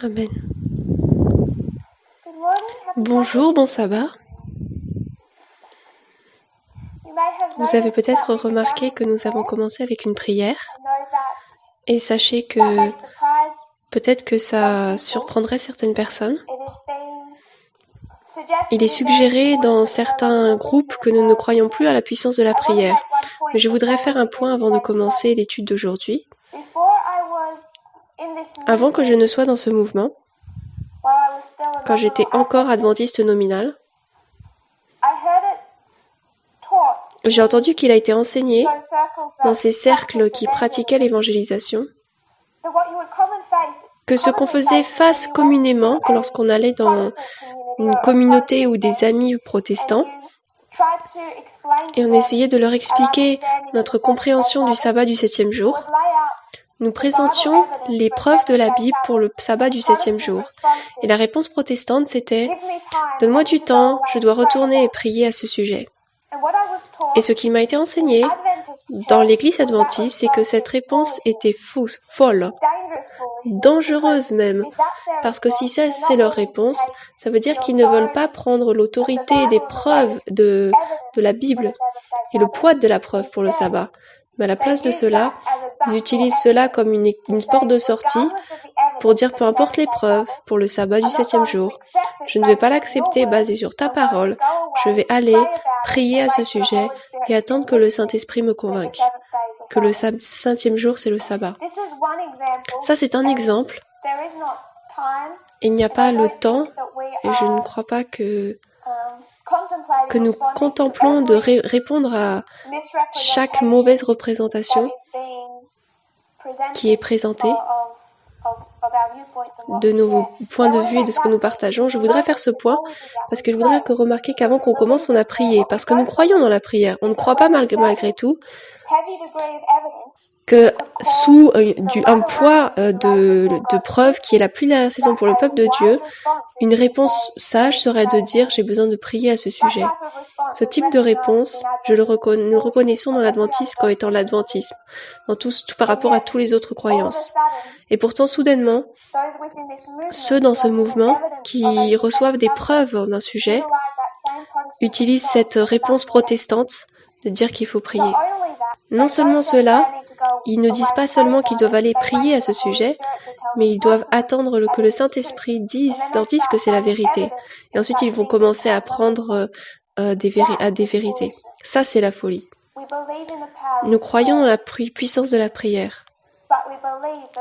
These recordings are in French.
Amen. Bonjour, bon sabbat. Vous avez peut-être remarqué que nous avons commencé avec une prière. Et sachez que peut-être que ça surprendrait certaines personnes. Il est suggéré dans certains groupes que nous ne croyons plus à la puissance de la prière. Mais je voudrais faire un point avant de commencer l'étude d'aujourd'hui. Avant que je ne sois dans ce mouvement, quand j'étais encore adventiste nominal, j'ai entendu qu'il a été enseigné dans ces cercles qui pratiquaient l'évangélisation que ce qu'on faisait face communément lorsqu'on allait dans une communauté ou des amis protestants et on essayait de leur expliquer notre compréhension du sabbat du 7e jour, nous présentions les preuves de la Bible pour le sabbat du 7e jour. Et la réponse protestante, c'était « Donne-moi du temps, je dois retourner et prier à ce sujet ». Et ce qui m'a été enseigné dans l'église adventiste, c'est que cette réponse était fausse, folle, dangereuse même. Parce que si ça, c'est leur réponse, ça veut dire qu'ils ne veulent pas prendre l'autorité des preuves de la Bible et le poids de la preuve pour le sabbat. Mais à la place de cela, ils utilisent cela comme une porte de sortie pour dire peu importe les preuves pour le sabbat du 7e jour, je ne vais pas l'accepter basé sur ta parole, je vais aller prier à ce sujet et attendre que le Saint-Esprit me convainque que le 5e jour c'est le sabbat. Ça c'est un exemple. Il n'y a pas le temps et je ne crois pas que nous contemplons de répondre à chaque mauvaise représentation qui est présentée de nos points de vue et de ce que nous partageons. Je voudrais faire ce point parce que je voudrais remarquer qu'avant qu'on commence, on a prié parce que nous croyons dans la prière. On ne croit pas malgré tout que sous un poids de preuves qui est la pluie dernière saison pour le peuple de Dieu, une réponse sage serait de dire j'ai besoin de prier à ce sujet. Ce type de réponse, nous le reconnaissons dans l'adventisme comme étant l'adventisme, dans tout par rapport à tous les autres croyances. Et pourtant, soudainement, ceux dans ce mouvement qui reçoivent des preuves d'un sujet utilisent cette réponse protestante de dire qu'il faut prier. Non seulement cela, ils ne disent pas seulement qu'ils doivent aller prier à ce sujet, mais ils doivent attendre que le Saint-Esprit leur dise que c'est la vérité. Et ensuite, ils vont commencer à prendre des vérités. Ça, c'est la folie. Nous croyons dans la puissance de la prière.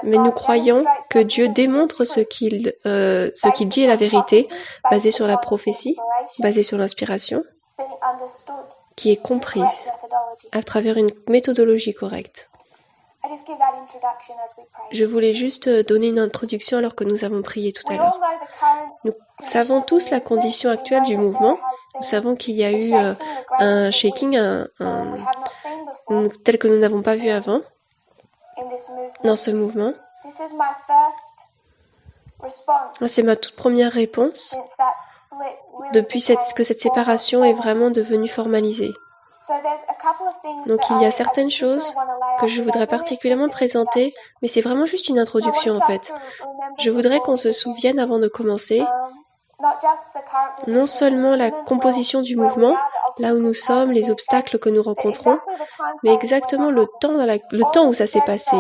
Mais nous croyons que Dieu démontre ce qu'il dit est la vérité, basé sur la prophétie, basé sur l'inspiration, qui est comprise à travers une méthodologie correcte. Je voulais juste donner une introduction alors que nous avons prié tout à l'heure. Nous savons tous la condition actuelle du mouvement. Nous savons qu'il y a eu un shaking tel que nous n'avons pas vu avant dans ce mouvement. C'est ma toute première réponse depuis que cette séparation est vraiment devenue formalisée. Donc il y a certaines choses que je voudrais particulièrement présenter, mais c'est vraiment juste une introduction en fait. Je voudrais qu'on se souvienne avant de commencer, non seulement la composition du mouvement, là où nous sommes, les obstacles que nous rencontrons, mais exactement le temps où ça s'est passé.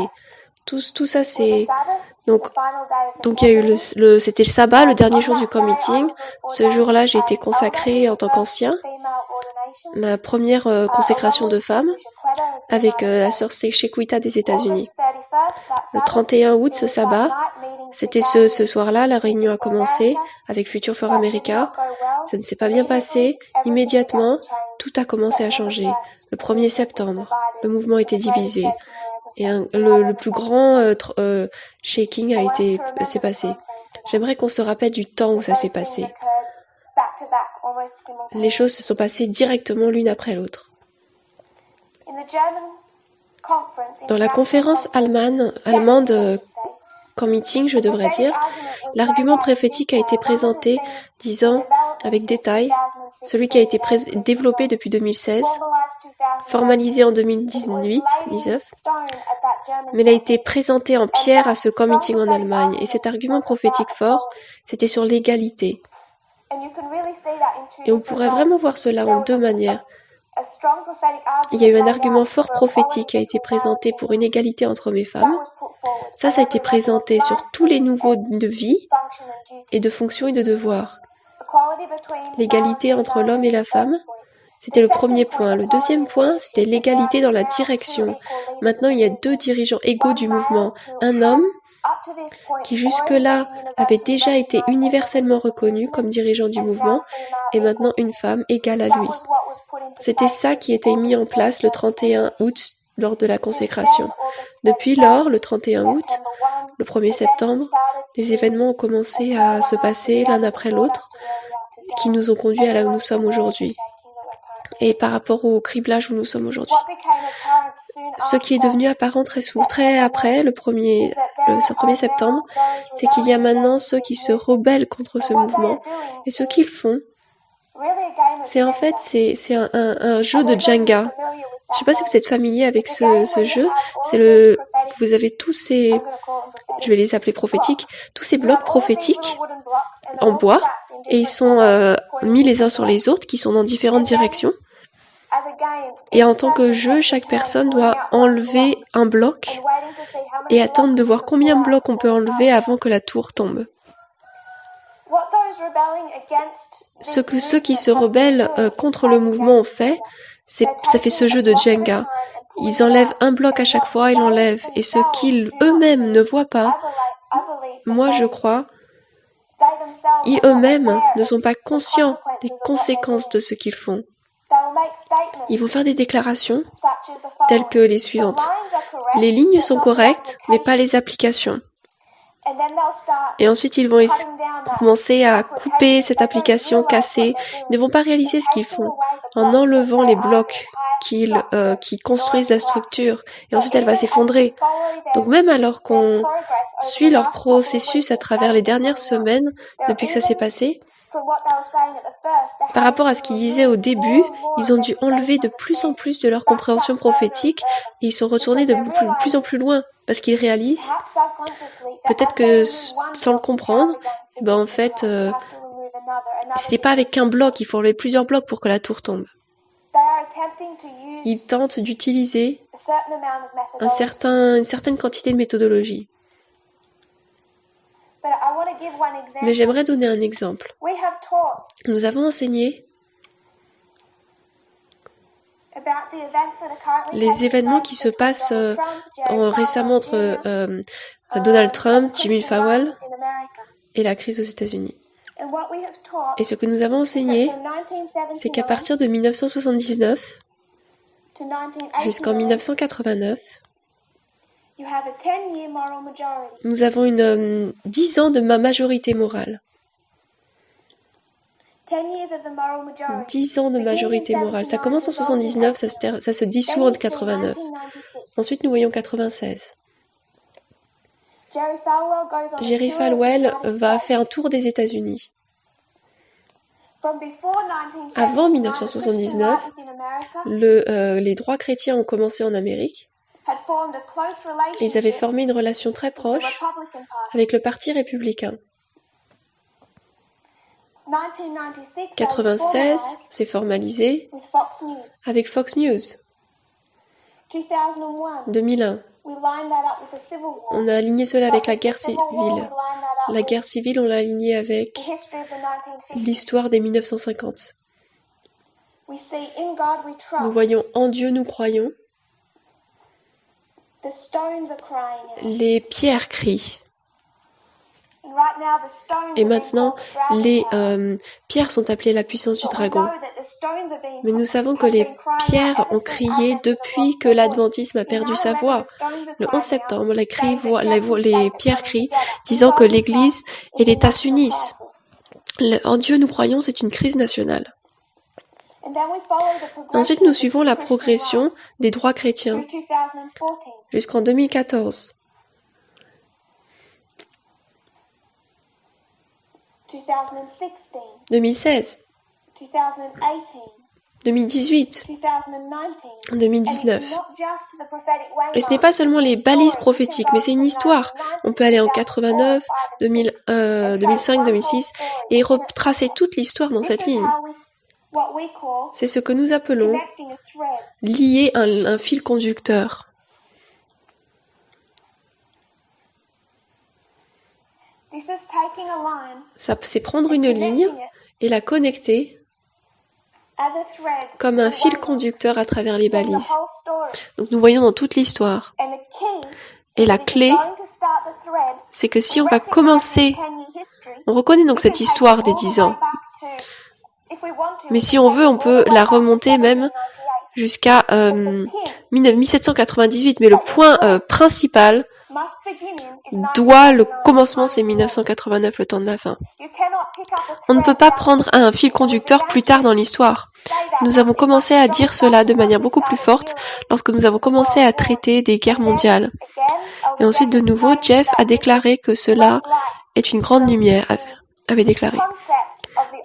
Tout ça c'est... Donc il y a eu c'était le sabbat, le dernier jour du camp meeting. Ce jour-là, j'ai été consacrée en tant qu'ancien. Ma première consécration de femme avec la sœur Shequita des États-Unis. Le 31 août, ce sabbat, c'était ce soir-là, la réunion a commencé avec Future for America. Ça ne s'est pas bien passé. Immédiatement, tout a commencé à changer. Le 1er septembre, le mouvement était divisé. Et le plus grand shaking s'est passé. J'aimerais qu'on se rappelle du temps où ça s'est passé. Les choses se sont passées directement l'une après l'autre. Dans la conférence allemande qu'en meeting, je devrais dire, l'argument prophétique a été présenté, disant, avec détail, celui qui a été développé depuis 2016, formalisé en 2018, mais il a été présenté en pierre à ce camp meeting en Allemagne. Et cet argument prophétique fort, c'était sur l'égalité. Et on pourrait vraiment voir cela en deux manières. Il y a eu un argument fort prophétique qui a été présenté pour une égalité entre hommes et femmes. Ça a été présenté sur tous les niveaux de vie et de fonctions et de devoirs. L'égalité entre l'homme et la femme, c'était le premier point. Le deuxième point, c'était l'égalité dans la direction. Maintenant, il y a deux dirigeants égaux du mouvement. Un homme qui jusque-là avait déjà été universellement reconnu comme dirigeant du mouvement, et maintenant une femme égale à lui. C'était ça qui était mis en place le 31 août lors de la consécration. Depuis lors, le 31 août, le 1er septembre, les événements ont commencé à se passer l'un après l'autre, qui nous ont conduits à là où nous sommes aujourd'hui. Et par rapport au criblage où nous sommes aujourd'hui. Ce qui est devenu apparent très après, le 1er septembre, c'est qu'il y a maintenant ceux qui se rebellent contre ce mouvement. Et ce qu'ils font, c'est en fait c'est un jeu de Jenga. Je ne sais pas si vous êtes familier avec ce jeu. Vous avez tous ces, je vais les appeler prophétiques, tous ces blocs prophétiques en bois, et ils sont mis les uns sur les autres, qui sont dans différentes directions. Et en tant que jeu, chaque personne doit enlever un bloc et attendre de voir combien de blocs on peut enlever avant que la tour tombe. Ce que ceux qui se rebellent contre le mouvement ont fait, ça fait ce jeu de Jenga. Ils enlèvent un bloc à chaque fois, ils l'enlèvent. Et ce qu'ils eux-mêmes ne voient pas, moi je crois, ils eux-mêmes ne sont pas conscients des conséquences de ce qu'ils font. Ils vont faire des déclarations telles que les suivantes. Les lignes sont correctes, mais pas les applications. Et ensuite, ils vont commencer à couper cette application, casser. Ils ne vont pas réaliser ce qu'ils font en enlevant les blocs qui construisent la structure. Et ensuite, elle va s'effondrer. Donc même alors qu'on suit leur processus à travers les dernières semaines, depuis que ça s'est passé, par rapport à ce qu'ils disaient au début, ils ont dû enlever de plus en plus de leur compréhension prophétique et ils sont retournés de plus en plus loin parce qu'ils réalisent, peut-être que sans le comprendre, en fait, c'est pas avec un bloc, il faut enlever plusieurs blocs pour que la tour tombe. Ils tentent d'utiliser une certaine quantité de méthodologie. Mais j'aimerais donner un exemple. Nous avons enseigné les événements qui se passent récemment entre Donald Trump, Jimmy Fallon et la crise aux États-Unis. Et ce que nous avons enseigné, c'est qu'à partir de 1979 jusqu'en 1989, nous avons 10 ans de majorité morale. 10 ans de majorité morale. Ça commence en 79, ça se dissout en 89. Ensuite, nous voyons 96. Jerry Falwell va faire un tour des États-Unis. Avant 1979, les droits chrétiens ont commencé en Amérique. Ils avaient formé une relation très proche avec le Parti républicain. 1996, c'est formalisé avec Fox News. 2001, on a aligné cela avec la guerre civile. La guerre civile, on l'a aligné avec l'histoire des 1950. Nous voyons en Dieu, nous croyons. Les pierres crient. Et maintenant, les pierres sont appelées la puissance du dragon. Mais nous savons que les pierres ont crié depuis que l'adventisme a perdu sa voix. Le 11 septembre, les pierres crient, disant que l'Église et l'État s'unissent. En Dieu, nous croyons, c'est une crise nationale. Ensuite, nous suivons la progression des droits chrétiens jusqu'en 2014. 2016, 2018, 2019. Et ce n'est pas seulement les balises prophétiques, mais c'est une histoire. On peut aller en 89, 2005, 2006 et retracer toute l'histoire dans cette ligne. C'est ce que nous appelons lier un fil conducteur. Ça, c'est prendre une ligne et la connecter comme un fil conducteur à travers les balises. Donc nous voyons dans toute l'histoire. Et la clé, c'est que si on va commencer, on reconnaît donc cette histoire des 10 ans. Mais si on veut, on peut la remonter même jusqu'à 1798. Mais le point principal le commencement, c'est 1989, le temps de la fin. On ne peut pas prendre un fil conducteur plus tard dans l'histoire. Nous avons commencé à dire cela de manière beaucoup plus forte lorsque nous avons commencé à traiter des guerres mondiales. Et ensuite, de nouveau, Jeff a déclaré que cela est une grande lumière, avait déclaré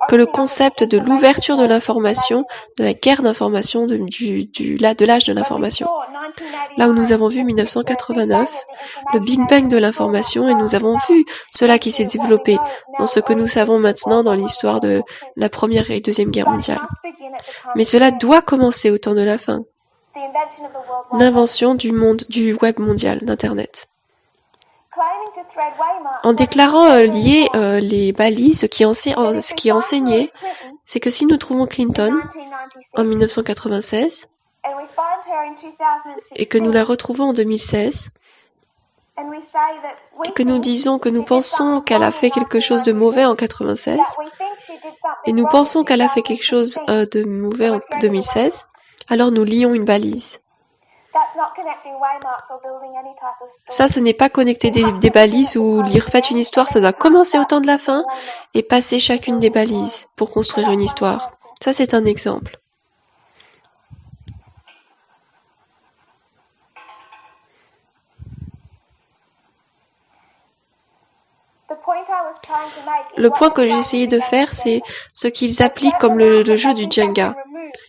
que le concept de l'ouverture de l'information, de la guerre d'information, de l'âge de l'information. Là où nous avons vu 1989, le Big Bang de l'information, et nous avons vu cela qui s'est développé dans ce que nous savons maintenant dans l'histoire de la Première et Deuxième Guerre mondiale. Mais cela doit commencer au temps de la fin. L'invention du web mondial, d'Internet. En déclarant lier les balises, ce qui est enseigné, c'est que si nous trouvons Clinton en 1996 et que nous la retrouvons en 2016 et que nous disons que nous pensons qu'elle a fait quelque chose de mauvais en 96 et nous pensons qu'elle a fait quelque chose de mauvais en 2016, alors nous lions une balise. Ça, ce n'est pas connecter des balises ou lire faites une histoire, ça doit commencer au temps de la fin et passer chacune des balises pour construire une histoire. Ça, c'est un exemple. Le point que j'ai essayé de faire, c'est ce qu'ils appliquent comme le jeu du Jenga.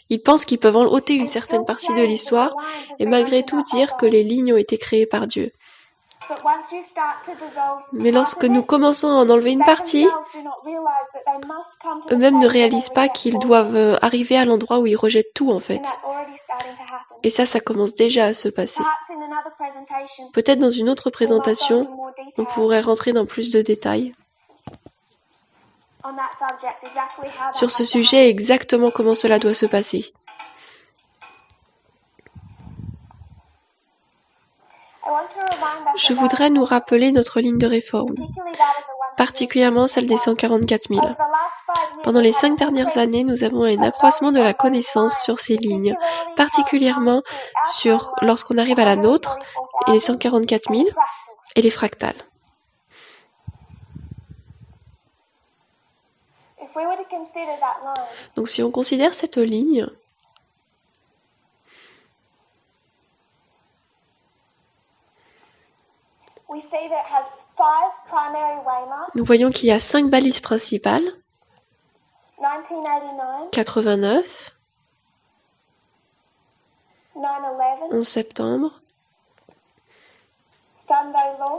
Ils pensent qu'ils peuvent ôter une certaine partie de l'histoire et malgré tout dire que les lignes ont été créées par Dieu. Mais lorsque nous commençons à en enlever une partie, eux-mêmes ne réalisent pas qu'ils doivent arriver à l'endroit où ils rejettent tout en fait. Et ça commence déjà à se passer. Peut-être dans une autre présentation, on pourrait rentrer dans plus de détails sur ce sujet, exactement comment cela doit se passer. Je voudrais nous rappeler notre ligne de réforme, particulièrement celle des 144 000. Pendant les 5 dernières années, nous avons un accroissement de la connaissance sur ces lignes, particulièrement lorsqu'on arrive à la nôtre, et les 144 000, et les fractales. Donc si on considère cette ligne, nous voyons qu'il y a 5 balises principales, 89, 11 septembre,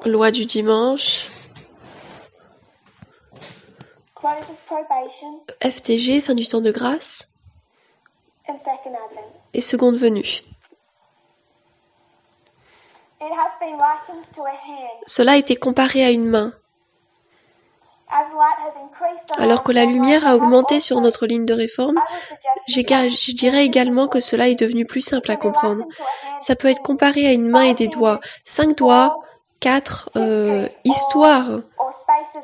loi du dimanche, FTG, fin du temps de grâce, et seconde venue. Cela a été comparé à une main. Alors que la lumière a augmenté sur notre ligne de réforme, je dirais également que cela est devenu plus simple à comprendre. Ça peut être comparé à une main et des doigts. 5 doigts, 4 histoires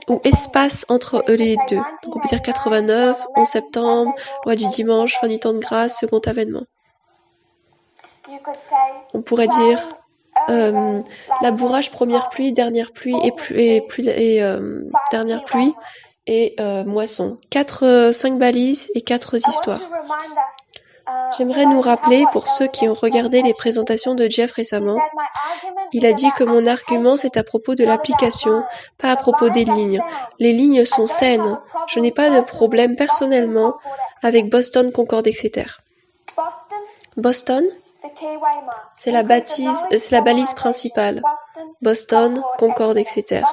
ou espaces entre les deux. Donc on peut dire 89, 11 septembre, loi du dimanche, fin du temps de grâce, second avènement. On pourrait dire labourage, première pluie, dernière pluie et dernière pluie et moisson. 5 balises et 4 histoires. J'aimerais nous rappeler, pour ceux qui ont regardé les présentations de Jeff récemment, il a dit que mon argument c'est à propos de l'application, pas à propos des lignes. Les lignes sont saines. Je n'ai pas de problème personnellement avec Boston, Concorde, etc. Boston, c'est la balise principale. Boston, Concorde, etc.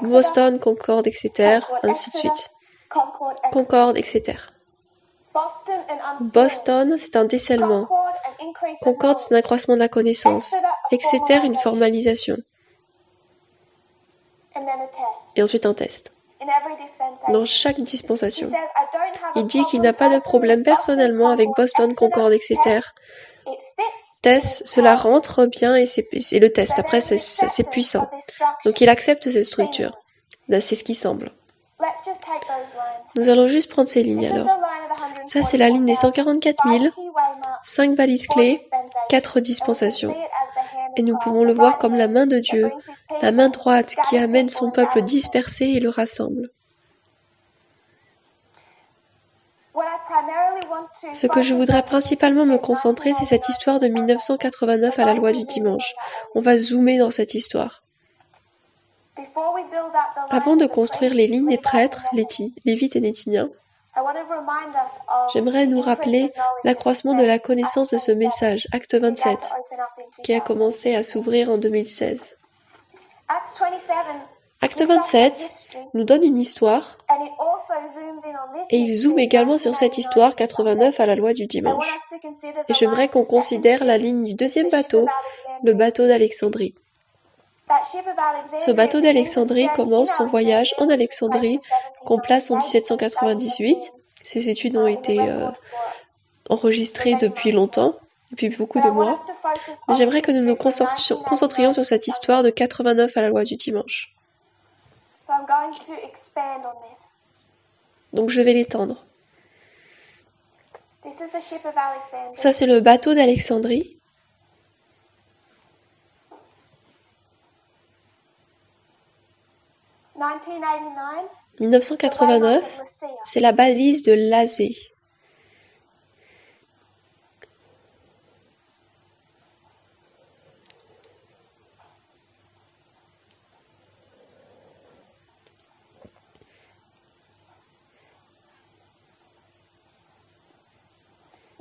Boston, Concorde, etc. Ainsi de suite. Concorde, etc. Boston, c'est un décèlement. Concorde, c'est un accroissement de la connaissance. Etc., une formalisation. Et ensuite un test. Dans chaque dispensation. Il dit qu'il n'a pas de problème personnellement avec Boston, Concorde, etc. Test, cela rentre bien et c'est le test. Après, c'est puissant. Donc il accepte cette structure. C'est ce qui semble. Nous allons juste prendre ces lignes alors. Ça, c'est la ligne des 144 000, 5 balises clés, 4 dispensations. Et nous pouvons le voir comme la main de Dieu, la main droite qui amène son peuple dispersé et le rassemble. Ce que je voudrais principalement me concentrer, c'est cette histoire de 1989 à la loi du dimanche. On va zoomer dans cette histoire. Avant de construire les lignes des prêtres, Lévites et Néthiniens, j'aimerais nous rappeler l'accroissement de la connaissance de ce message, Acte 27, qui a commencé à s'ouvrir en 2016. Acte 27 nous donne une histoire et il zoome également sur cette histoire 89 à la loi du dimanche. Et j'aimerais qu'on considère la ligne du deuxième bateau, le bateau d'Alexandrie. Ce bateau d'Alexandrie commence son voyage en Alexandrie qu'on place en 1798. Ces études ont été enregistrées depuis longtemps, depuis beaucoup de mois. Mais j'aimerais que nous nous concentrions sur cette histoire de 89 à la loi du dimanche. Donc je vais l'étendre. Ça, c'est le bateau d'Alexandrie. « 1989, c'est la balise de Lazé.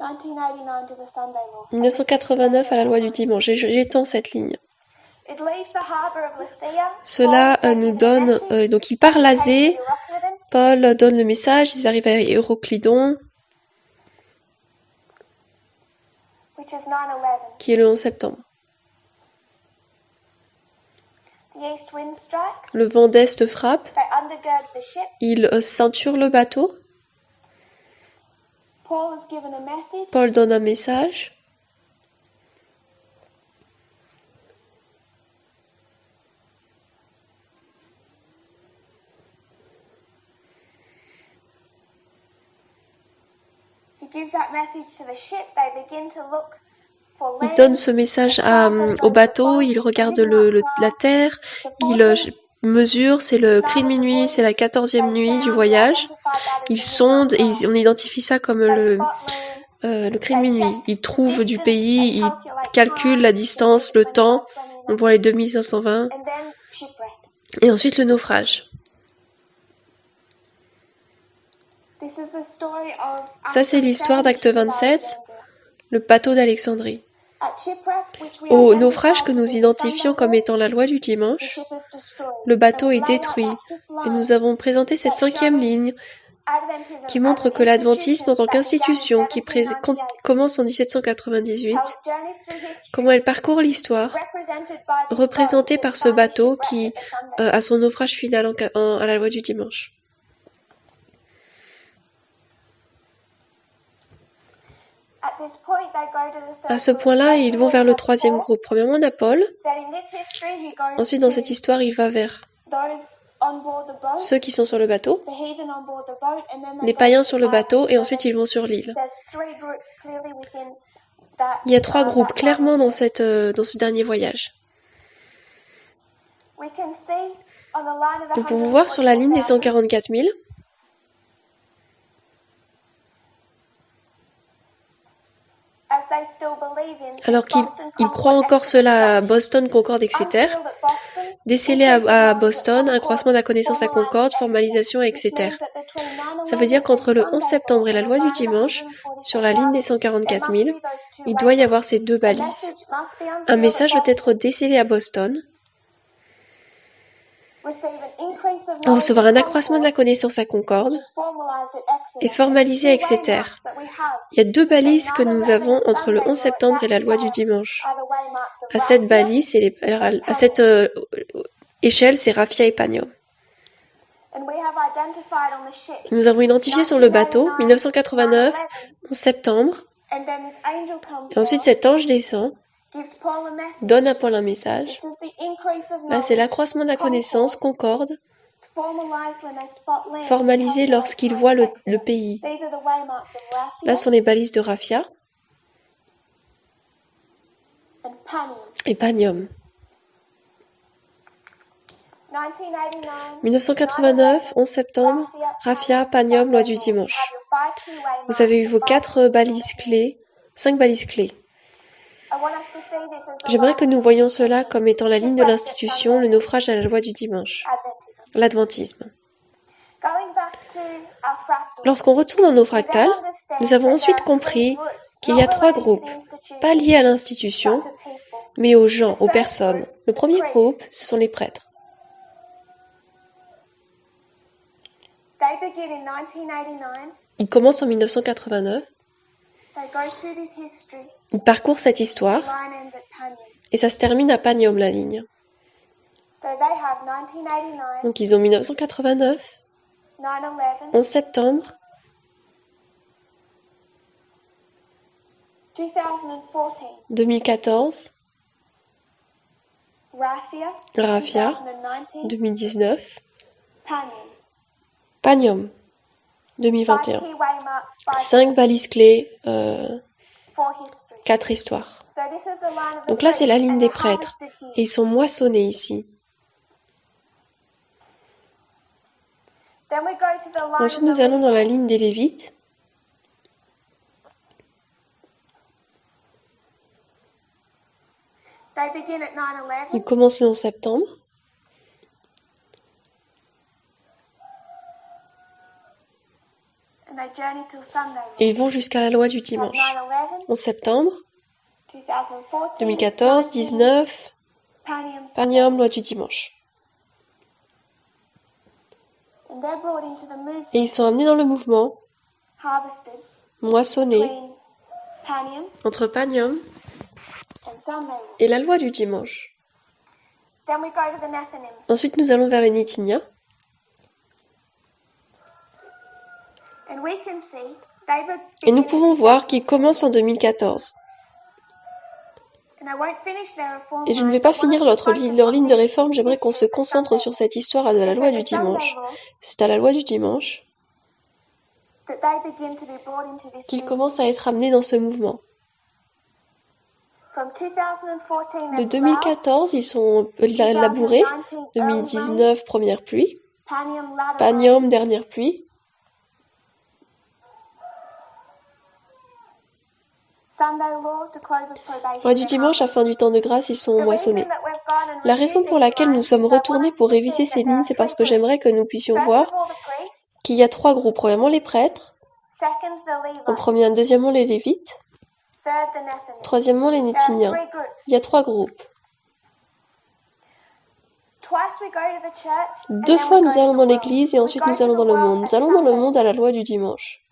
« 1989 à la loi du dimanche. » J'étends cette ligne. Cela nous donne... donc il part Lazé, Paul donne le message, ils arrivent à Euroclydon, qui est le 11 septembre. Le vent d'Est frappe, il ceinture le bateau, Paul donne un message, il donne ce message au bateau, il regarde la terre, il mesure, c'est le cri de minuit, c'est la 14e nuit du voyage. Il sonde et on identifie ça comme le cri de minuit. Il trouve du pays, il calcule la distance, le temps, on voit les 2520. Et ensuite le naufrage. Ça, c'est l'histoire d'Acte 27, le bateau d'Alexandrie. Au naufrage que nous identifions comme étant la loi du dimanche, le bateau est détruit et nous avons présenté cette 5e ligne qui montre que l'adventisme en tant qu'institution qui commence en 1798, comment elle parcourt l'histoire, représentée par ce bateau qui a son naufrage final à la loi du dimanche. À ce point-là, ils vont vers le 3e groupe. Premièrement, on a Paul. Ensuite, dans cette histoire, il va vers ceux qui sont sur le bateau, les païens sur le bateau, et ensuite ils vont sur l'île. Il y a 3 groupes clairement dans ce dernier voyage. Nous pouvons voir sur la ligne des 144 000 alors qu'il croit encore cela à Boston, Concorde, etc. Déceler à Boston un croissement de la connaissance à Concorde, formalisation, etc. Ça veut dire qu'entre le 11 septembre et la loi du dimanche, sur la ligne des 144 000, il doit y avoir ces deux balises. Un message doit être décelé à Boston, recevoir un accroissement de la connaissance à Concorde et formaliser à Exeter. Il y a deux balises que nous avons entre le 11 septembre et la loi du dimanche. À cette balise, à cette échelle, c'est Raphia et Panium. Nous avons identifié sur le bateau 1989, 11 septembre, et ensuite cet ange descend, donne à Paul un message. Là, c'est l'accroissement de la connaissance, Concorde, formalisé lorsqu'il voit le pays. Là sont les balises de Raphia et Panium. 1989, 11 septembre, Raphia, Panium, loi du dimanche. Vous avez eu vos 4 balises clés, 5 balises clés. J'aimerais que nous voyions cela comme étant la ligne de l'institution, le naufrage à la loi du dimanche, l'adventisme. Lorsqu'on retourne dans nos fractales, nous avons ensuite compris qu'il y a 3 groupes, pas liés à l'institution, mais aux gens, aux personnes. Le premier groupe, ce sont les prêtres. Ils commencent en 1989. Ils parcourent cette histoire et ça se termine à Panium, la ligne. Donc ils ont 1989, 11 septembre, 2014, Raphia, 2019, Panium, 2021. 5 balises clés, 4 histoires. Donc là, c'est la ligne des prêtres. Et ils sont moissonnés ici. Ensuite, nous allons dans la ligne des Lévites. Ils commencent le 11 septembre. Et ils vont jusqu'à la loi du dimanche. 11 septembre, 2014, 19, Panium, loi du dimanche. Et ils sont amenés dans le mouvement, moissonnés, entre Panium et la loi du dimanche. Ensuite, nous allons vers les Néthiniens. Et nous pouvons voir qu'ils commencent en 2014. Et je ne vais pas finir leur ligne de réforme, j'aimerais qu'on se concentre sur cette histoire de la loi du dimanche. C'est à la loi du dimanche qu'ils commencent à être amenés dans ce mouvement. De 2014, ils sont labourés. 2019, première pluie. Panium, dernière pluie. Loi du dimanche, à fin du temps de grâce, ils sont moissonnés. La raison pour laquelle nous sommes retournés pour réviser ces lignes, c'est parce que j'aimerais que nous puissions voir qu'il y a 3 groupes. Premièrement, les prêtres. Deuxièmement, les Lévites. Troisièmement, les Néthiniens. Il y a 3 groupes. 2 fois, nous allons dans l'église et ensuite nous allons dans le monde. Nous allons dans le monde à la loi du dimanche.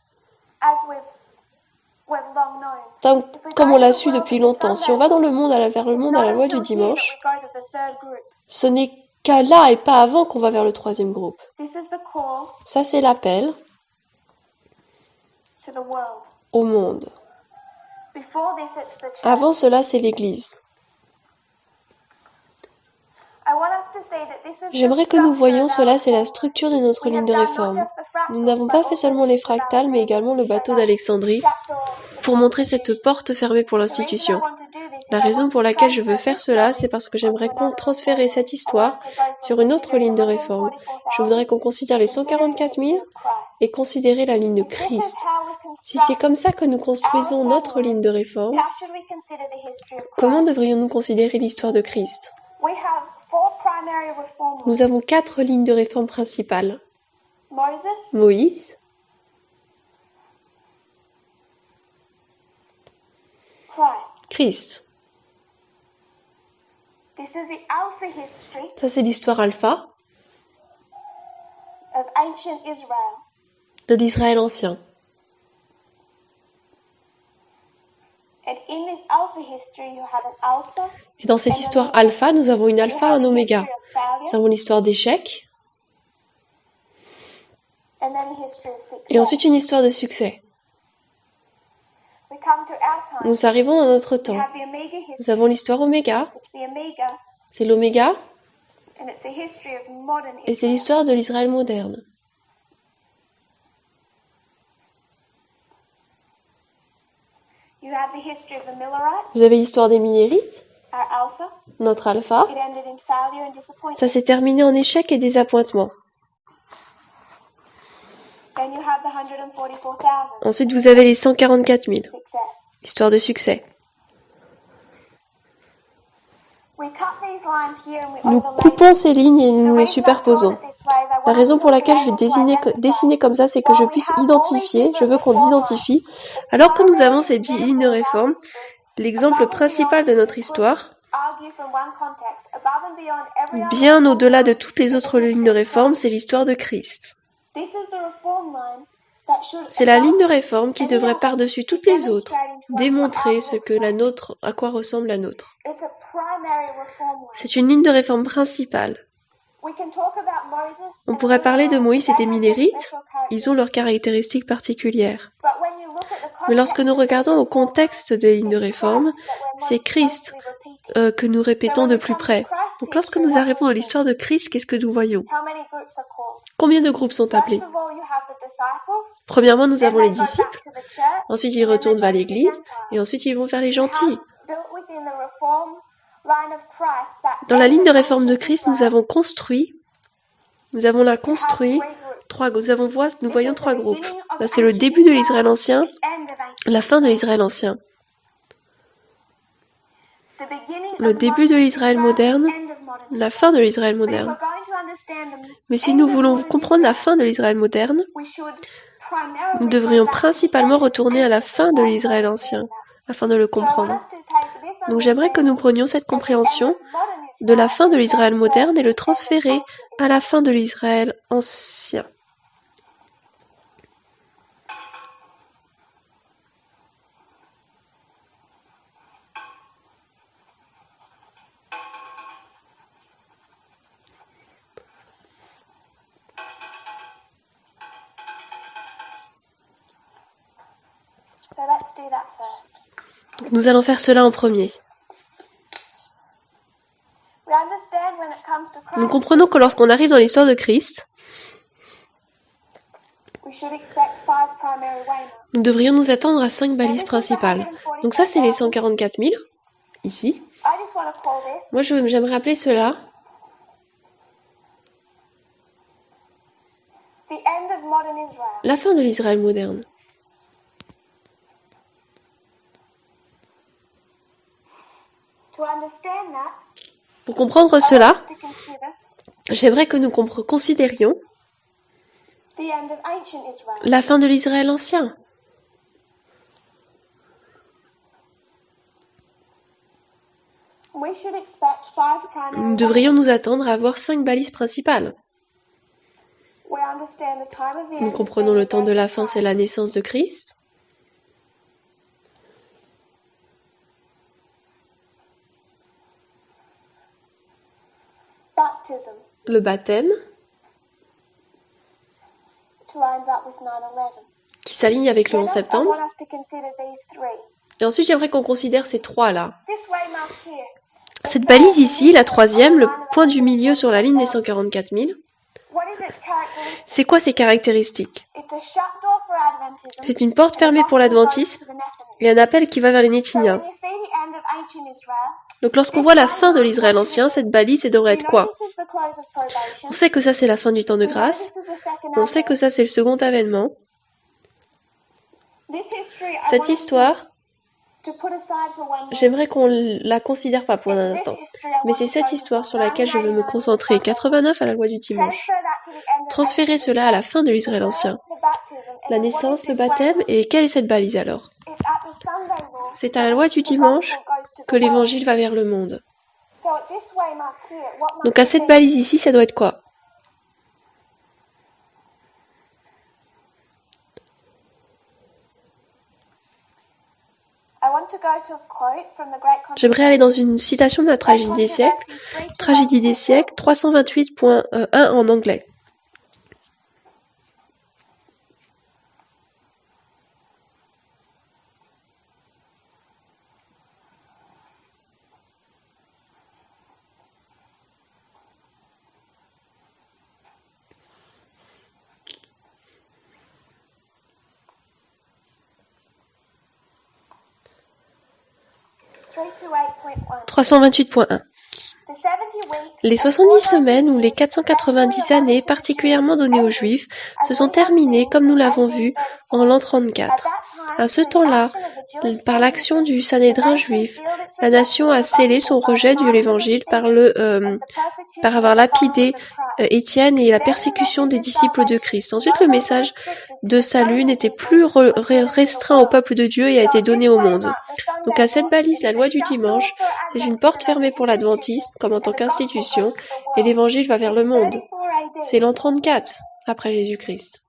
Comme on l'a su depuis longtemps, si on va dans le monde vers le monde à la loi du dimanche, ce n'est qu'à là et pas avant qu'on va vers le 3e groupe. Ça, c'est l'appel au monde. Avant cela, c'est l'Église. J'aimerais que nous voyions cela, c'est la structure de notre ligne de réforme. Nous n'avons pas fait seulement les fractales, mais également le bateau d'Alexandrie, pour montrer cette porte fermée pour l'institution. La raison pour laquelle je veux faire cela, c'est parce que j'aimerais transférer cette histoire sur une autre ligne de réforme. Je voudrais qu'on considère les 144 000 et considérer la ligne de Christ. Si c'est comme ça que nous construisons notre ligne de réforme, comment devrions-nous considérer l'histoire de Christ? Nous avons 4 lignes de réforme principales. Moïse, Christ. Ça, c'est l'histoire alpha de l'Israël ancien. Et dans cette histoire alpha, nous avons une alpha et un oméga. Nous avons l'histoire d'échec et ensuite une histoire de succès. Nous arrivons à notre temps. Nous avons l'histoire oméga. C'est l'oméga et c'est l'histoire de l'Israël moderne. Vous avez l'histoire des Millérites, notre alpha. Ça s'est terminé en échec et désappointement. Ensuite, vous avez les 144 000, histoire de succès. Nous coupons ces lignes et nous les superposons. La raison pour laquelle je dessiner comme ça, c'est que je puisse identifier, je veux qu'on identifie, alors que nous avons ces 10 lignes de réforme, l'exemple principal de notre histoire, bien au-delà de toutes les autres lignes de réforme, c'est l'histoire de Christ. C'est la ligne de réforme qui devrait par-dessus toutes les autres démontrer ce que la nôtre, à quoi ressemble la nôtre. C'est une ligne de réforme principale. On pourrait parler de Moïse et des Millérites, ils ont leurs caractéristiques particulières. Mais lorsque nous regardons au contexte de lignes de réforme, c'est Christ que nous répétons de plus près. Donc lorsque nous arrivons à l'histoire de Christ, qu'est-ce que nous voyons? Combien de groupes sont appelés? Premièrement, nous avons les disciples, ensuite ils retournent vers l'église, et ensuite ils vont vers les gentils. Dans la ligne de réforme de Christ, nous voyons trois groupes. Là, c'est le début de l'Israël ancien, la fin de l'Israël ancien. Le début de l'Israël moderne, la fin de l'Israël moderne. Mais si nous voulons comprendre la fin de l'Israël moderne, nous devrions principalement retourner à la fin de l'Israël ancien, afin de le comprendre. Donc j'aimerais que nous prenions cette compréhension de la fin de l'Israël moderne et le transférer à la fin de l'Israël ancien. Donc nous allons faire cela en premier. Nous comprenons que lorsqu'on arrive dans l'histoire de Christ, nous devrions nous attendre à 5 balises principales. Donc ça, c'est les 144 000, ici. Moi, j'aimerais appeler cela la fin de l'Israël moderne. Pour comprendre cela, j'aimerais que nous considérions la fin de l'Israël ancien. Nous devrions nous attendre à avoir 5 balises principales. Nous comprenons le temps de la fin, c'est la naissance de Christ. Le baptême, qui s'aligne avec le 11 septembre. Et ensuite, j'aimerais qu'on considère ces 3-là. Cette balise ici, la 3e, le point du milieu sur la ligne des 144 000, c'est quoi ses caractéristiques? C'est une porte fermée pour l'adventisme et un appel qui va vers les Nétiniens. Donc lorsqu'on voit la fin de l'Israël ancien, cette balise, ça devrait être quoi? On sait que ça c'est la fin du temps de grâce, on sait que ça c'est le second avènement, Cette histoire, j'aimerais qu'on la considère pas pour un instant, mais c'est cette histoire sur laquelle je veux me concentrer. 89 à la loi du dimanche. Transférer cela à la fin de l'Israël ancien. La naissance, le baptême, et quelle est cette balise alors? C'est à la loi du dimanche que l'évangile va vers le monde. Donc à cette balise ici, ça doit être quoi? J'aimerais aller dans une citation de la tragédie des siècles, 328.1 en anglais. « 328.1 Les 70 semaines ou les 490 années particulièrement données aux Juifs se sont terminées, comme nous l'avons vu, en l'an 34. À ce temps-là, par l'action du Sanhédrin juif, la nation a scellé son rejet de l'Évangile par avoir lapidé Étienne et la persécution des disciples de Christ. Ensuite, le message de salut n'était plus restreint au peuple de Dieu et a été donné au monde. Donc à cette balise, la loi du dimanche, c'est une porte fermée pour l'adventisme, comme en tant qu'institution, et l'évangile va vers le monde. C'est l'an 34, après Jésus-Christ,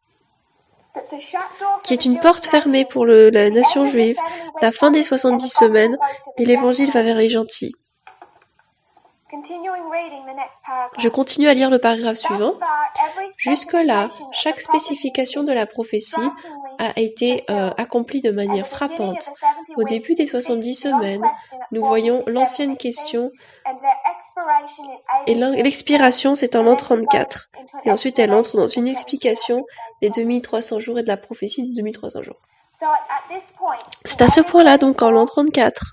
qui est une porte fermée pour la nation juive, la fin des 70 semaines, et l'évangile va vers les gentils. Je continue à lire le paragraphe suivant. Jusque-là, chaque spécification de la prophétie a été accomplie de manière frappante. Au début des 70 semaines, nous voyons l'ancienne question et l'expiration, c'est en l'an 34. Et ensuite, elle entre dans une explication des 2300 jours et de la prophétie des 2300 jours. C'est à ce point-là, donc en l'an 34,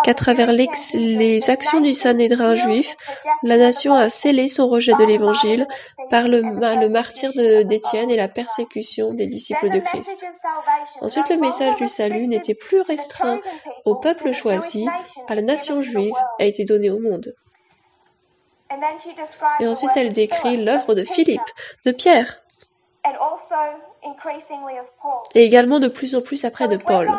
qu'à travers les actions du Sanhédrin juif, la nation a scellé son rejet de l'Évangile par le martyre d'Étienne et la persécution des disciples de Christ. Ensuite, le message du salut n'était plus restreint au peuple choisi, à la nation juive, a été donné au monde. Et ensuite, elle décrit l'œuvre de Philippe, de Pierre, et également de plus en plus après de Paul.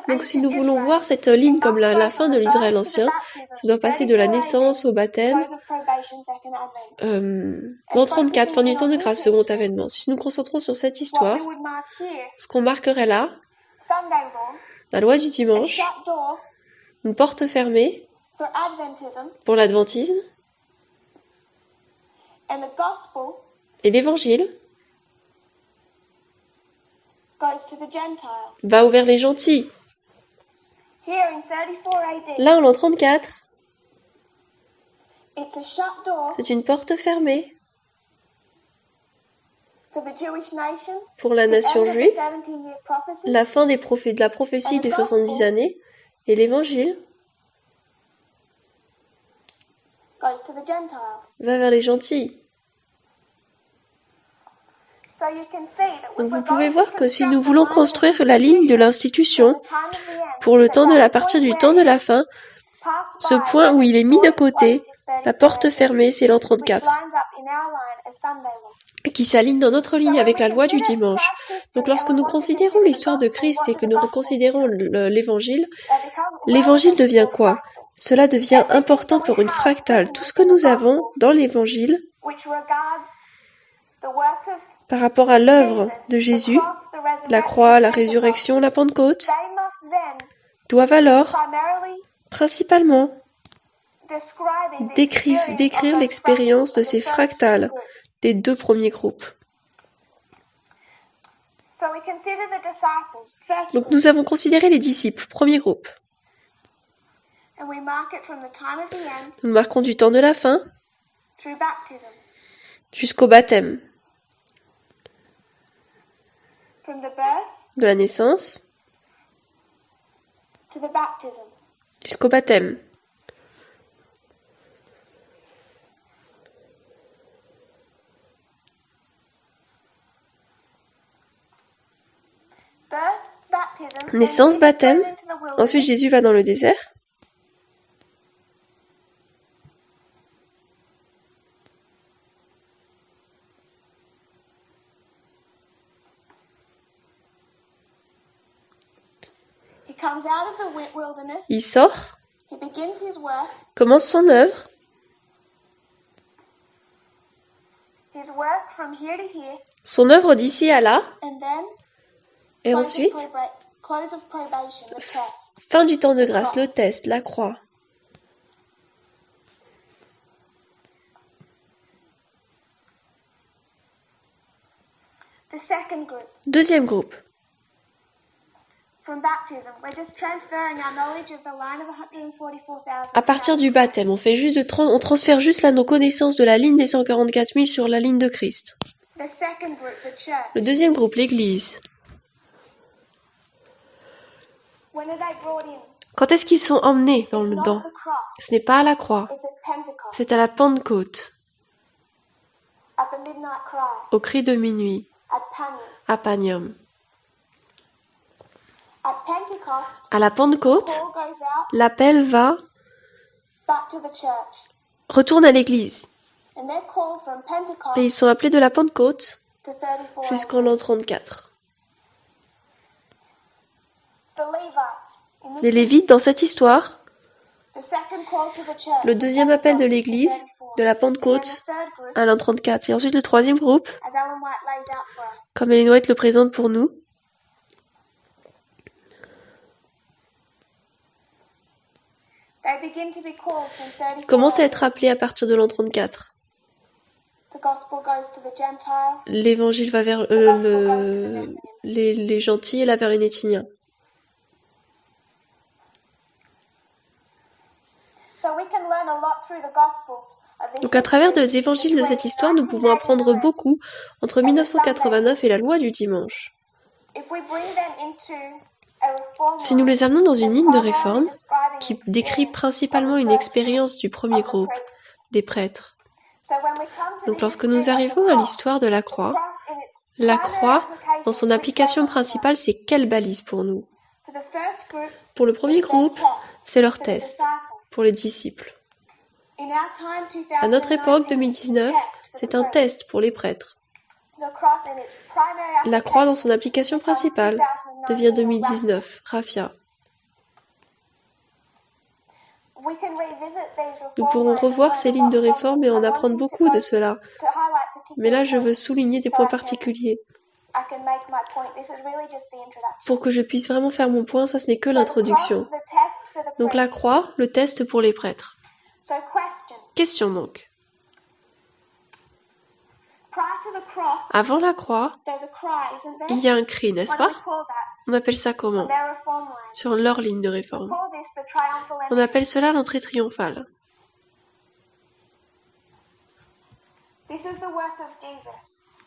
Donc si nous voulons voir cette ligne comme la fin de l'Israël ancien, ça doit passer de la naissance au baptême, l'an 34, fin du temps de grâce, second avènement. Si nous nous concentrons sur cette histoire, ce qu'on marquerait là, la loi du dimanche, une porte fermée pour l'adventisme, et l'évangile va vers les gentils. Là, en l'an 34, c'est une porte fermée pour la nation juive, la fin de la prophétie des 70 années, et l'évangile va vers les gentils. Donc vous pouvez voir que si nous voulons construire la ligne de l'institution pour le temps à partir du temps de la fin, ce point où il est mis de côté, la porte fermée, c'est l'an 34, qui s'aligne dans notre ligne avec la loi du dimanche. Donc lorsque nous considérons l'histoire de Christ et que nous considérons l'évangile, l'évangile devient quoi? Cela devient important pour une fractale. Tout ce que nous avons dans l'évangile, par rapport à l'œuvre de Jésus, la croix, la résurrection, la Pentecôte, doivent alors, principalement, décrire l'expérience de ces fractales des deux premiers groupes. Donc nous avons considéré les disciples, premier groupe. Nous marquons du temps de la fin jusqu'au baptême. De la naissance jusqu'au baptême. Naissance, baptême. Ensuite, Jésus va dans le désert. Il sort, commence son œuvre. Son œuvre d'ici à là. Et ensuite, fin du temps de grâce, le test, la croix. Deuxième groupe. À partir du baptême, on transfère juste là nos connaissances de la ligne des 144 000 sur la ligne de Christ. Le deuxième groupe, l'Église. Quand est-ce qu'ils sont emmenés dans? Ce n'est pas à la croix, c'est à la Pentecôte, au cri de minuit, à Panium. À la Pentecôte, l'appel va retourne à l'église. Et ils sont appelés de la Pentecôte jusqu'en l'an 34. Les Lévites, dans cette histoire, le deuxième appel de l'église, de la Pentecôte à l'an 34. Et ensuite le troisième groupe, comme Ellen White le présente pour nous, commence à être appelé à partir de l'an 34. L'évangile va vers les gentils et là vers les Nétiniens. Donc à travers des évangiles de cette histoire, nous pouvons apprendre beaucoup entre 1989 et la loi du dimanche. Si nous les amenons dans une ligne de réforme qui décrit principalement une expérience du premier groupe, des prêtres. Donc lorsque nous arrivons à l'histoire de la croix, dans son application principale, c'est quelle balise pour nous? Pour le premier groupe, c'est leur test, pour les disciples. À notre époque, 2019, c'est un test pour les prêtres. La croix dans son application principale devient 2019, Raphia. Nous pourrons revoir ces lignes de réforme et en apprendre beaucoup de cela. Mais là, je veux souligner des points particuliers. Pour que je puisse vraiment faire mon point, ça ce n'est que l'introduction. Donc la croix, le test pour les prêtres. Question donc. Avant la croix, il y a un cri, n'est-ce pas? On appelle ça comment? Sur leur ligne de réforme. On appelle cela l'entrée triomphale.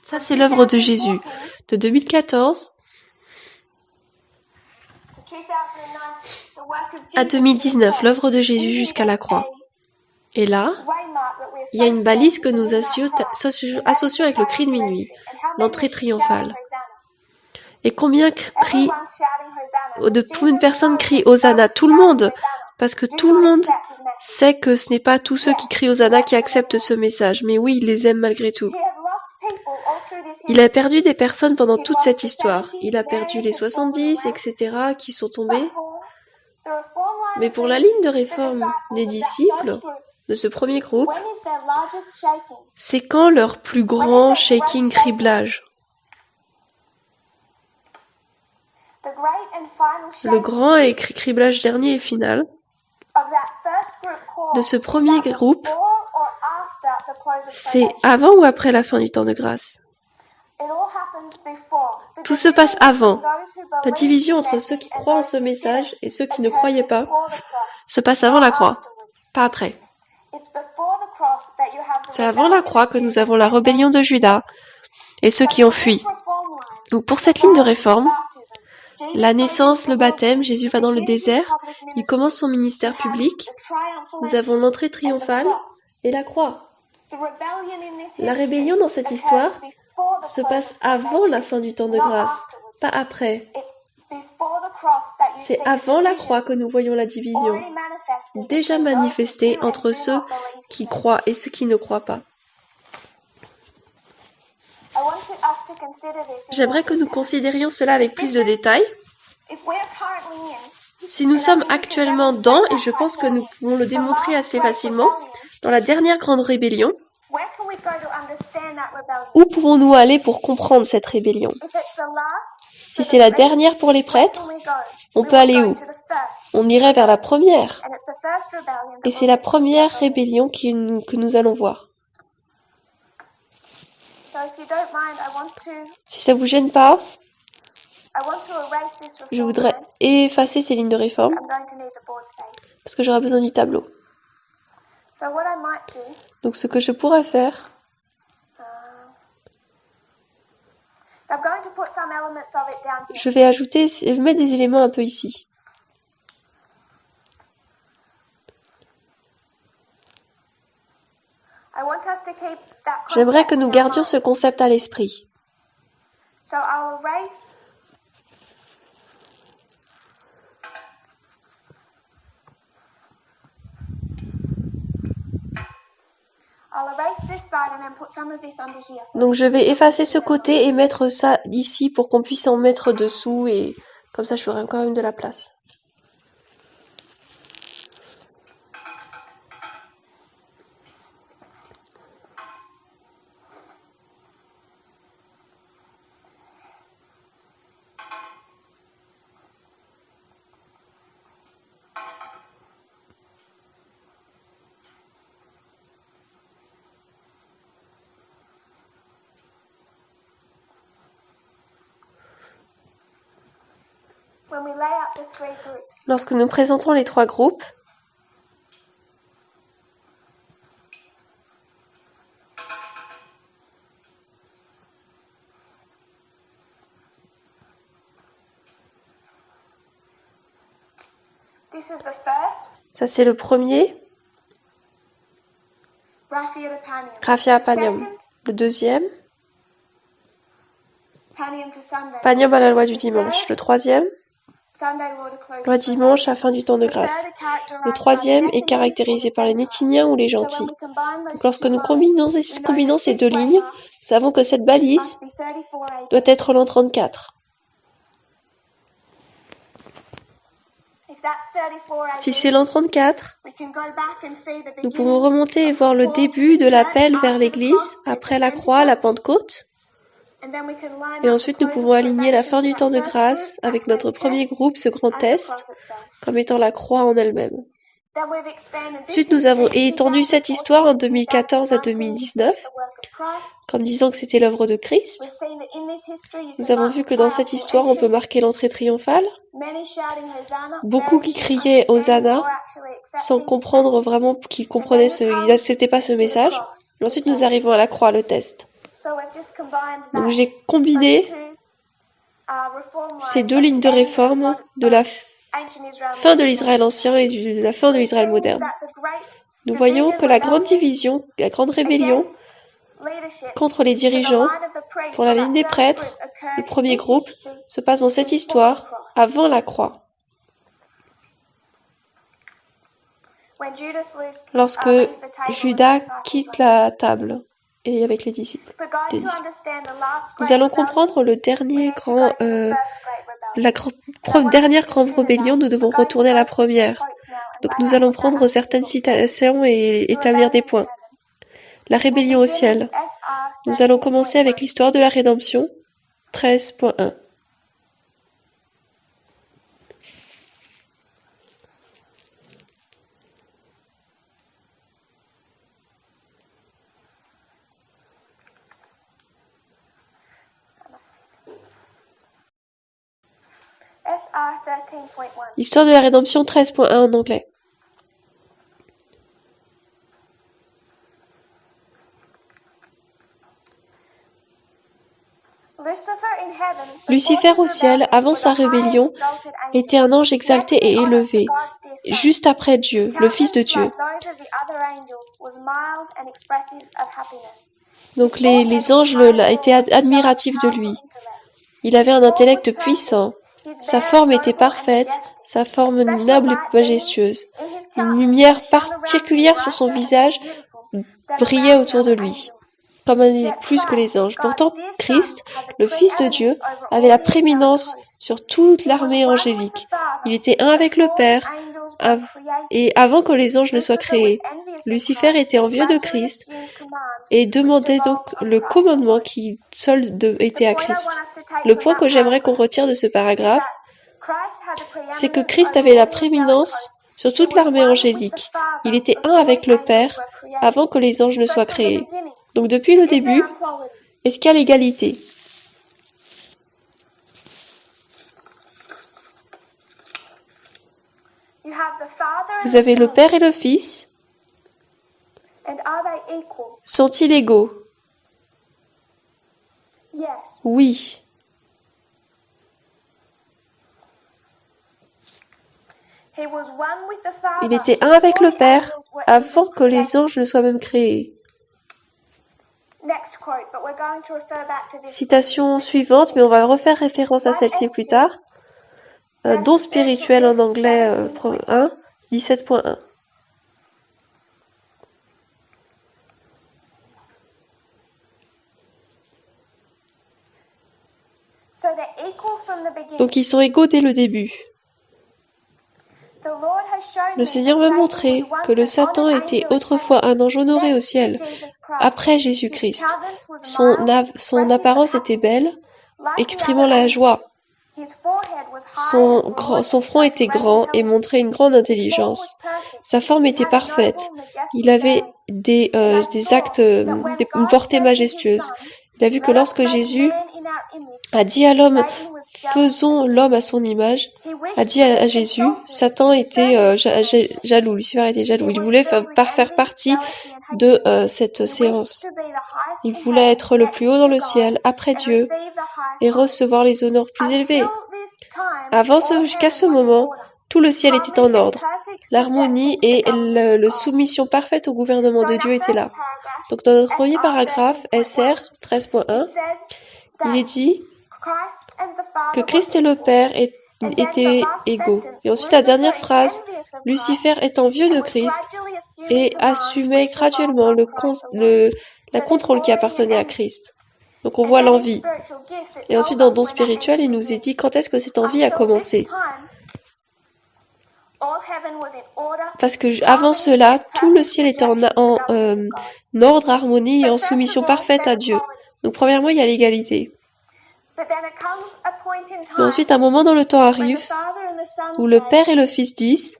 Ça, c'est l'œuvre de Jésus. De 2014 à 2019, l'œuvre de Jésus jusqu'à la croix. Et là, il y a une balise que nous associons avec le cri de minuit, l'entrée triomphale. Et combien de personnes crient Hosanna? Tout le monde, parce que tout le monde sait que ce n'est pas tous ceux qui crient Hosanna qui acceptent ce message, mais oui, il les aime malgré tout. Il a perdu des personnes pendant toute cette histoire. Il a perdu les 70, etc., qui sont tombés. Mais pour la ligne de réforme des disciples, de ce premier groupe, c'est quand leur plus grand shaking criblage. Le grand criblage dernier et final de ce premier groupe, c'est avant ou après la fin du temps de grâce? Tout se passe avant. La division entre ceux qui croient en ce message et ceux qui ne croyaient pas se passe avant la croix, pas après. C'est avant la croix que nous avons la rébellion de Judas et ceux qui ont fui. Donc pour cette ligne de réforme, la naissance, le baptême, Jésus va dans le désert, il commence son ministère public, nous avons l'entrée triomphale et la croix. La rébellion dans cette histoire se passe avant la fin du temps de grâce, pas après. C'est avant la croix que nous voyons la division, déjà manifestée entre ceux qui croient et ceux qui ne croient pas. J'aimerais que nous considérions cela avec plus de détails. Si nous sommes actuellement dans, et je pense que nous pouvons le démontrer assez facilement, dans la dernière grande rébellion, où pouvons-nous aller pour comprendre cette rébellion? Si c'est la dernière pour les prêtres, on peut aller où? On irait vers la première. Et c'est la première rébellion que nous allons voir. Si ça vous gêne pas, je voudrais effacer ces lignes de réforme parce que j'aurai besoin du tableau. Donc ce que je pourrais faire, je vais mettre des éléments un peu ici. J'aimerais que nous gardions ce concept à l'esprit. Donc je vais effacer ce côté et mettre ça ici pour qu'on puisse en mettre dessous et comme ça je ferai quand même de la place. Lorsque nous présentons les trois groupes, ça c'est le premier, Raphia Apanium. Le deuxième, Panium à la loi du dimanche. Le troisième, loi dimanche à fin du temps de grâce. Le troisième est caractérisé par les Nétiniens ou les gentils. Donc, lorsque nous combinons ces deux lignes, nous savons que cette balise doit être l'an 34. Si c'est l'an 34, nous pouvons remonter et voir le début de l'appel vers l'Église, après la croix, la Pentecôte. Et ensuite, nous pouvons aligner la fin du temps de grâce avec notre premier groupe, ce grand test, comme étant la croix en elle-même. Ensuite, nous avons étendu cette histoire en 2014 à 2019, comme disant que c'était l'œuvre de Christ. Nous avons vu que dans cette histoire, on peut marquer l'entrée triomphale. Beaucoup qui criaient Hosanna, sans comprendre vraiment qu'ils n'acceptaient pas ce message. Et ensuite, nous arrivons à la croix, le test. Donc j'ai combiné ces deux lignes de réforme de la fin de l'Israël ancien et de la fin de l'Israël moderne. Nous voyons que la grande division, la grande rébellion contre les dirigeants, pour la ligne des prêtres, le premier groupe, se passe dans cette histoire avant la croix. Lorsque Judas quitte la table et avec les disciples. Nous allons comprendre le dernier dernière grande rébellion, nous devons retourner à la première. Donc nous allons prendre certaines citations et établir des points. La rébellion au ciel. Nous allons commencer avec l'histoire de la rédemption, 13.1. Histoire de la rédemption 13.1 en anglais. Lucifer au ciel, avant sa rébellion, était un ange exalté et élevé, juste après Dieu, le Fils de Dieu. Donc les anges étaient admiratifs de lui. Il avait un intellect puissant. Sa forme était parfaite, sa forme noble et majestueuse. Une lumière particulière sur son visage brillait autour de lui, comme plus que les anges. Pourtant, Christ, le Fils de Dieu, avait la prééminence sur toute l'armée angélique. Il était un avec le Père, et avant que les anges ne soient créés. Lucifer était envieux de Christ et demandait donc le commandement qui seul était à Christ. Le point que j'aimerais qu'on retire de ce paragraphe, c'est que Christ avait la prééminence sur toute l'armée angélique. Il était un avec le Père avant que les anges ne soient créés. Donc depuis le début, est-ce qu'il y a l'égalité? Vous avez le Père et le Fils. Sont-ils égaux? Oui. Il était un avec le Père avant que les anges ne soient même créés. Citation suivante, mais on va refaire référence à celle-ci plus tard. Don spirituel en anglais 1, 17.1. Donc ils sont égaux dès le début. Le Seigneur m'a montré que le Satan était autrefois un ange honoré au ciel, après Jésus-Christ. Son apparence était belle, exprimant la joie. Son front était grand et montrait une grande intelligence. Sa forme était parfaite. Il avait des actes, une portée majestueuse. Il a vu que lorsque Jésus a dit à l'homme, faisons l'homme à son image, a dit à Jésus, Satan était jaloux, Lucifer était jaloux. Il voulait faire partie de cette séance. Il voulait être le plus haut dans le ciel, après Dieu, et recevoir les honneurs plus élevés. Jusqu'à ce moment, tout le ciel était en ordre. L'harmonie et la soumission parfaite au gouvernement de Dieu étaient là. Donc dans notre premier paragraphe, SR 13.1, il est dit que Christ et le Père étaient égaux. Et ensuite la dernière phrase, Lucifer est envieux de Christ et assumait graduellement la contrôle qui appartenait à Christ. Donc on voit l'envie. Et ensuite dans Don spirituel, il nous est dit quand est-ce que cette envie a commencé. Parce que avant cela, tout le ciel était en ordre, harmonie et en soumission parfaite à Dieu. Donc premièrement, il y a l'égalité. Mais ensuite, un moment dans le temps arrive où le Père et le Fils disent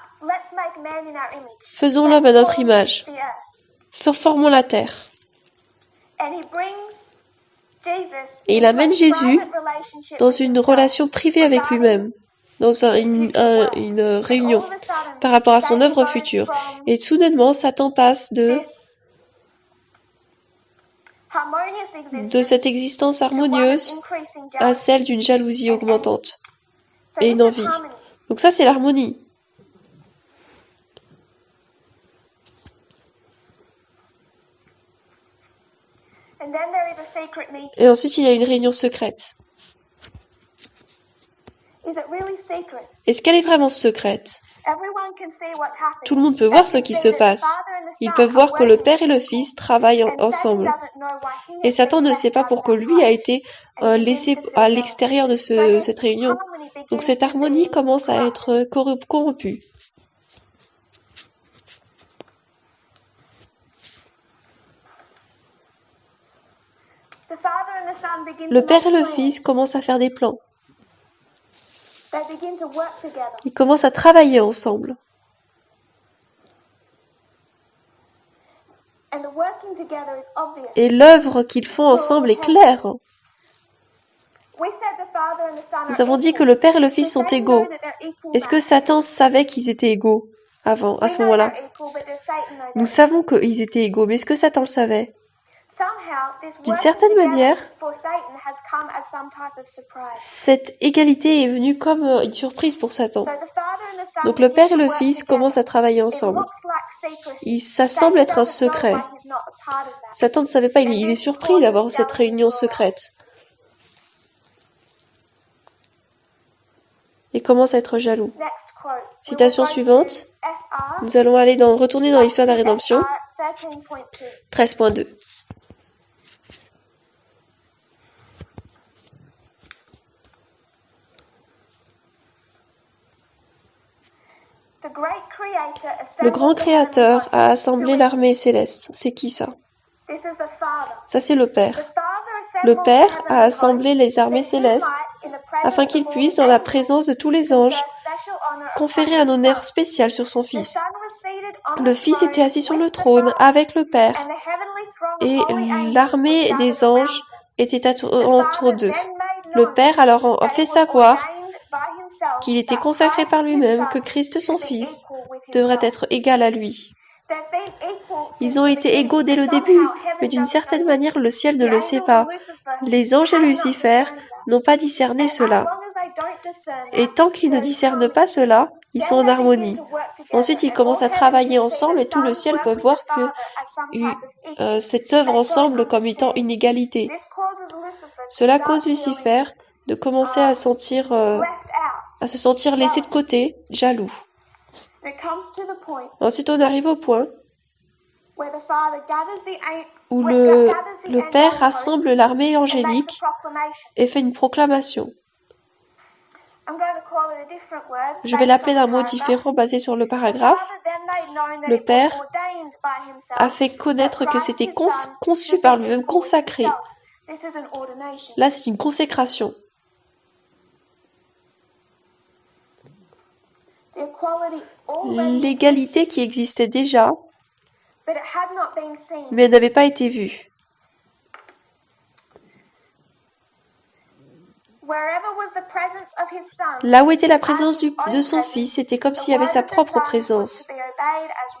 « Faisons l'homme à notre image, formons la terre. » Et il amène Jésus dans une relation privée avec lui-même, dans une réunion par rapport à son œuvre future. Et soudainement, Satan passe de cette existence harmonieuse à celle d'une jalousie augmentante et une envie. Donc ça, c'est l'harmonie. Et ensuite, il y a une réunion secrète. Est-ce qu'elle est vraiment secrète? Tout le monde peut voir ce qui se passe. Ils peuvent voir que le Père et le Fils travaillent ensemble. Et Satan ne sait pas pourquoi lui a été laissé à l'extérieur de cette réunion. Donc cette harmonie commence à être corrompue. Le Père et le Fils commencent à faire des plans. Ils commencent à travailler ensemble. Et l'œuvre qu'ils font ensemble est claire. Nous avons dit que le Père et le Fils sont égaux. Est-ce que Satan savait qu'ils étaient égaux avant, à ce moment-là? Nous savons qu'ils étaient égaux, mais est-ce que Satan le savait? D'une certaine manière, cette égalité est venue comme une surprise pour Satan. Donc le Père et le Fils commencent à travailler ensemble. Ça semble être un secret. Satan ne savait pas, il est surpris d'avoir cette réunion secrète. et commence à être jaloux. Citation suivante. Nous allons retourner dans l'histoire de la rédemption. 13.2. Le grand créateur a assemblé l'armée céleste. C'est qui ça? Ça, c'est le Père. Le Père a assemblé les armées célestes afin qu'il puisse, dans la présence de tous les anges, conférer un honneur spécial sur son Fils. Le Fils était assis sur le trône avec le Père et l'armée des anges était autour d'eux. Le Père alors a fait savoir qu'il était consacré par lui-même, que Christ son Fils devrait être égal à lui. Ils ont été égaux dès le début, mais d'une certaine manière le ciel ne le sait pas. Les anges et Lucifer n'ont pas discerné cela. Et tant qu'ils ne discernent pas cela, ils sont en harmonie. Ensuite, ils commencent à travailler ensemble et tout le ciel peut voir que cette œuvre ensemble comme étant une égalité. Cela cause Lucifer de commencer à se sentir laissé de côté, jaloux. Ensuite, on arrive au point où le Père rassemble l'armée angélique et fait une proclamation. Je vais l'appeler d'un mot différent basé sur le paragraphe. Le Père a fait connaître que c'était conçu par lui-même, consacré. Là, c'est une consécration. L'égalité qui existait déjà, mais elle n'avait pas été vue. Là où était la présence de son Fils, c'était comme s'il y avait sa propre présence.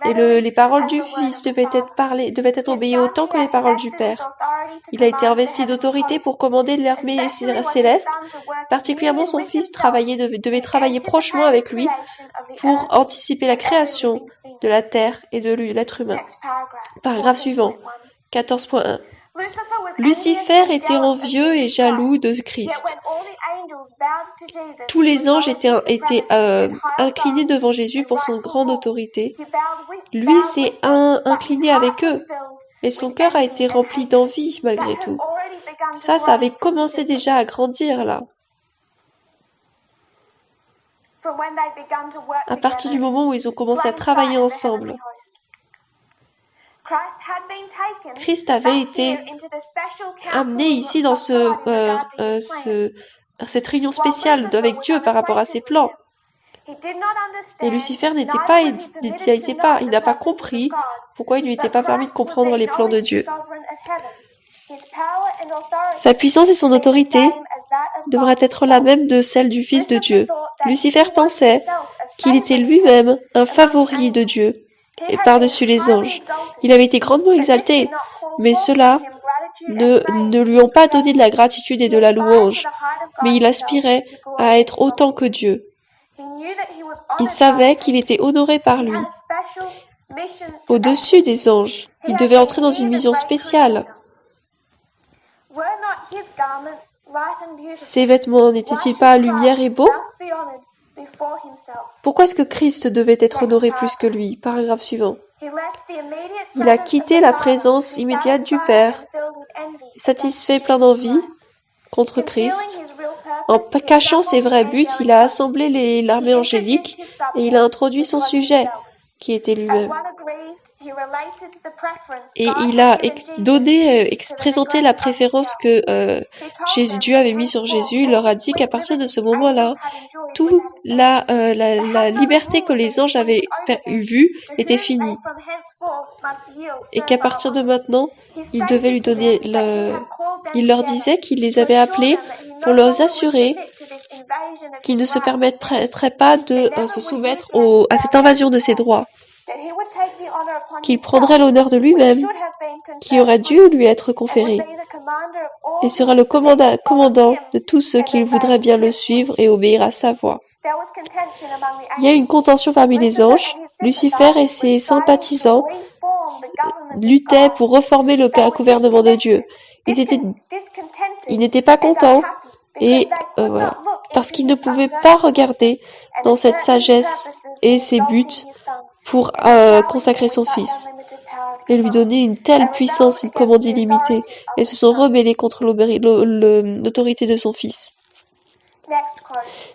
Et les paroles du Fils devaient être obéies autant que les paroles du Père. Il a été investi d'autorité pour commander l'armée céleste. Particulièrement son Fils devait travailler prochement avec lui pour anticiper la création de la terre et de l'être humain. Paragraphe suivant, 14.1. Lucifer était envieux et jaloux de Christ. Tous les anges étaient inclinés devant Jésus pour son grande autorité. Lui s'est incliné avec eux, et son cœur a été rempli d'envie malgré tout. Ça avait commencé déjà à grandir là. À partir du moment où ils ont commencé à travailler ensemble. Christ avait été amené ici dans cette réunion spéciale avec Dieu par rapport à ses plans. Et Lucifer il n'a pas compris pourquoi il ne lui était pas permis de comprendre les plans de Dieu. Sa puissance et son autorité devraient être la même de celle du Fils de Dieu. Lucifer pensait qu'il était lui-même un favori de Dieu et par-dessus les anges. Il avait été grandement exalté, mais ceux-là ne lui ont pas donné de la gratitude et de la louange, mais il aspirait à être autant que Dieu. Il savait qu'il était honoré par lui. Au-dessus des anges, il devait entrer dans une mission spéciale. Ses vêtements n'étaient-ils pas lumière et beaux? Pourquoi est-ce que Christ devait être honoré plus que lui? Paragraphe suivant. Il a quitté la présence immédiate du Père, satisfait, plein d'envie, contre Christ. En cachant ses vrais buts, il a assemblé l'armée angélique et il a introduit son sujet, qui était lui-même. Et il a présenté la préférence que Dieu avait mis sur Jésus. Il leur a dit qu'à partir de ce moment-là, toute la liberté que les anges avaient vue était finie. Et qu'à partir de maintenant, il devait lui donner il leur disait qu'il les avait appelés pour leur assurer qu'ils ne se permettraient pas de se soumettre à cette invasion de ses droits. Qu'il prendrait l'honneur de lui-même, qui aurait dû lui être conféré, et sera le commandant de tous ceux qui voudraient bien le suivre et obéir à sa voix. Il y a une contention parmi les anges. Lucifer et ses sympathisants luttaient pour reformer le gouvernement de Dieu. Ils n'étaient pas contents Et voilà, parce qu'ils ne pouvaient pas regarder dans cette sagesse et ces buts pour consacrer son fils et lui donner une telle puissance, une commande illimitée, et se sont rebellés contre l'autorité de son fils.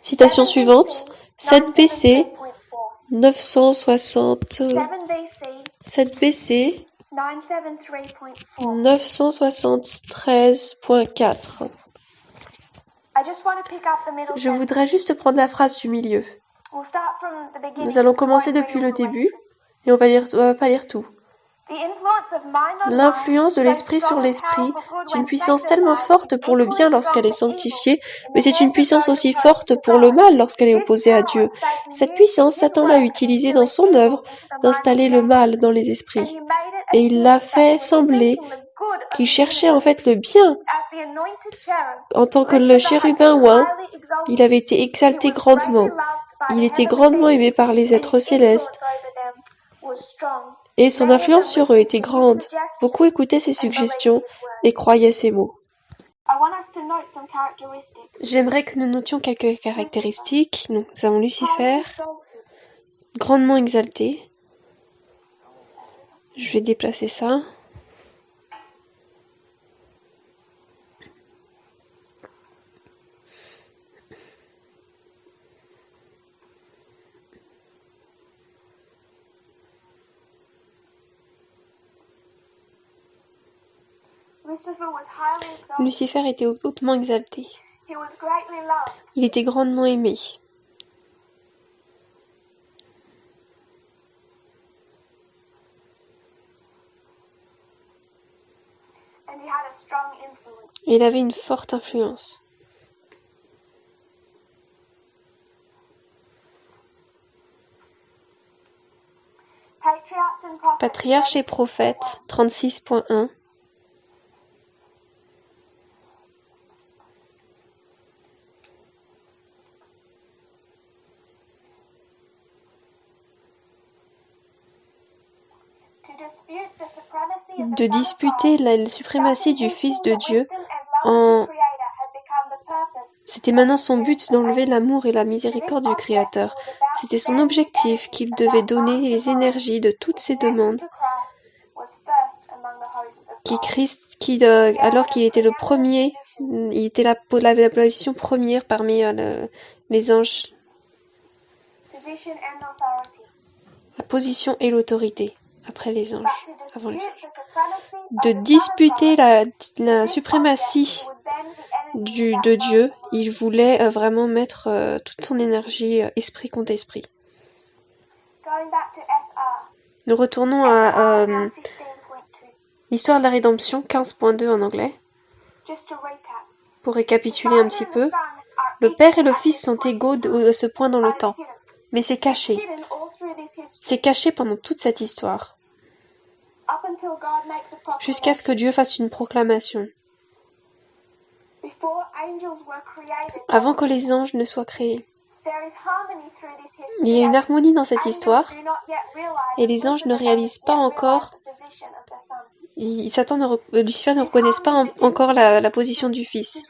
Citation suivante, 7 BC, 973.4. Je voudrais juste prendre la phrase du milieu. Nous allons commencer depuis le début et on va pas lire tout. L'influence de l'esprit sur l'esprit est une puissance tellement forte pour le bien lorsqu'elle est sanctifiée, mais c'est une puissance aussi forte pour le mal lorsqu'elle est opposée à Dieu. Cette puissance, Satan l'a utilisée dans son œuvre d'installer le mal dans les esprits. Et il l'a fait sembler qu'il cherchait en fait le bien. En tant que le chérubin oint, il avait été exalté grandement. Il était grandement aimé par les êtres célestes. Et son influence sur eux était grande. Beaucoup écoutaient ses suggestions et croyaient ses mots. J'aimerais que nous notions quelques caractéristiques. Nous avons Lucifer, grandement exalté. Je vais déplacer ça. Lucifer était hautement exalté. Il était grandement aimé. Et il avait une forte influence. Patriarche et prophète, 36.1. De disputer la suprématie du Fils de Dieu C'était maintenant son but d'enlever l'amour et la miséricorde du Créateur. C'était son objectif qu'il devait donner les énergies de toutes ses demandes. Alors qu'il était le premier, il était la position première parmi les anges. La position et l'autorité après les anges, avant les anges. De disputer la suprématie de Dieu, il voulait vraiment mettre toute son énergie, esprit contre esprit. Nous retournons à l'histoire de la rédemption, 15.2 en anglais. Pour récapituler un petit peu, le Père et le Fils sont égaux à ce point dans le temps, mais c'est caché. C'est caché pendant toute cette histoire, jusqu'à ce que Dieu fasse une proclamation. Avant que les anges ne soient créés. Il y a une harmonie dans cette histoire, et les anges ne réalisent pas encore, Lucifer ne reconnaissent pas encore la position du Fils.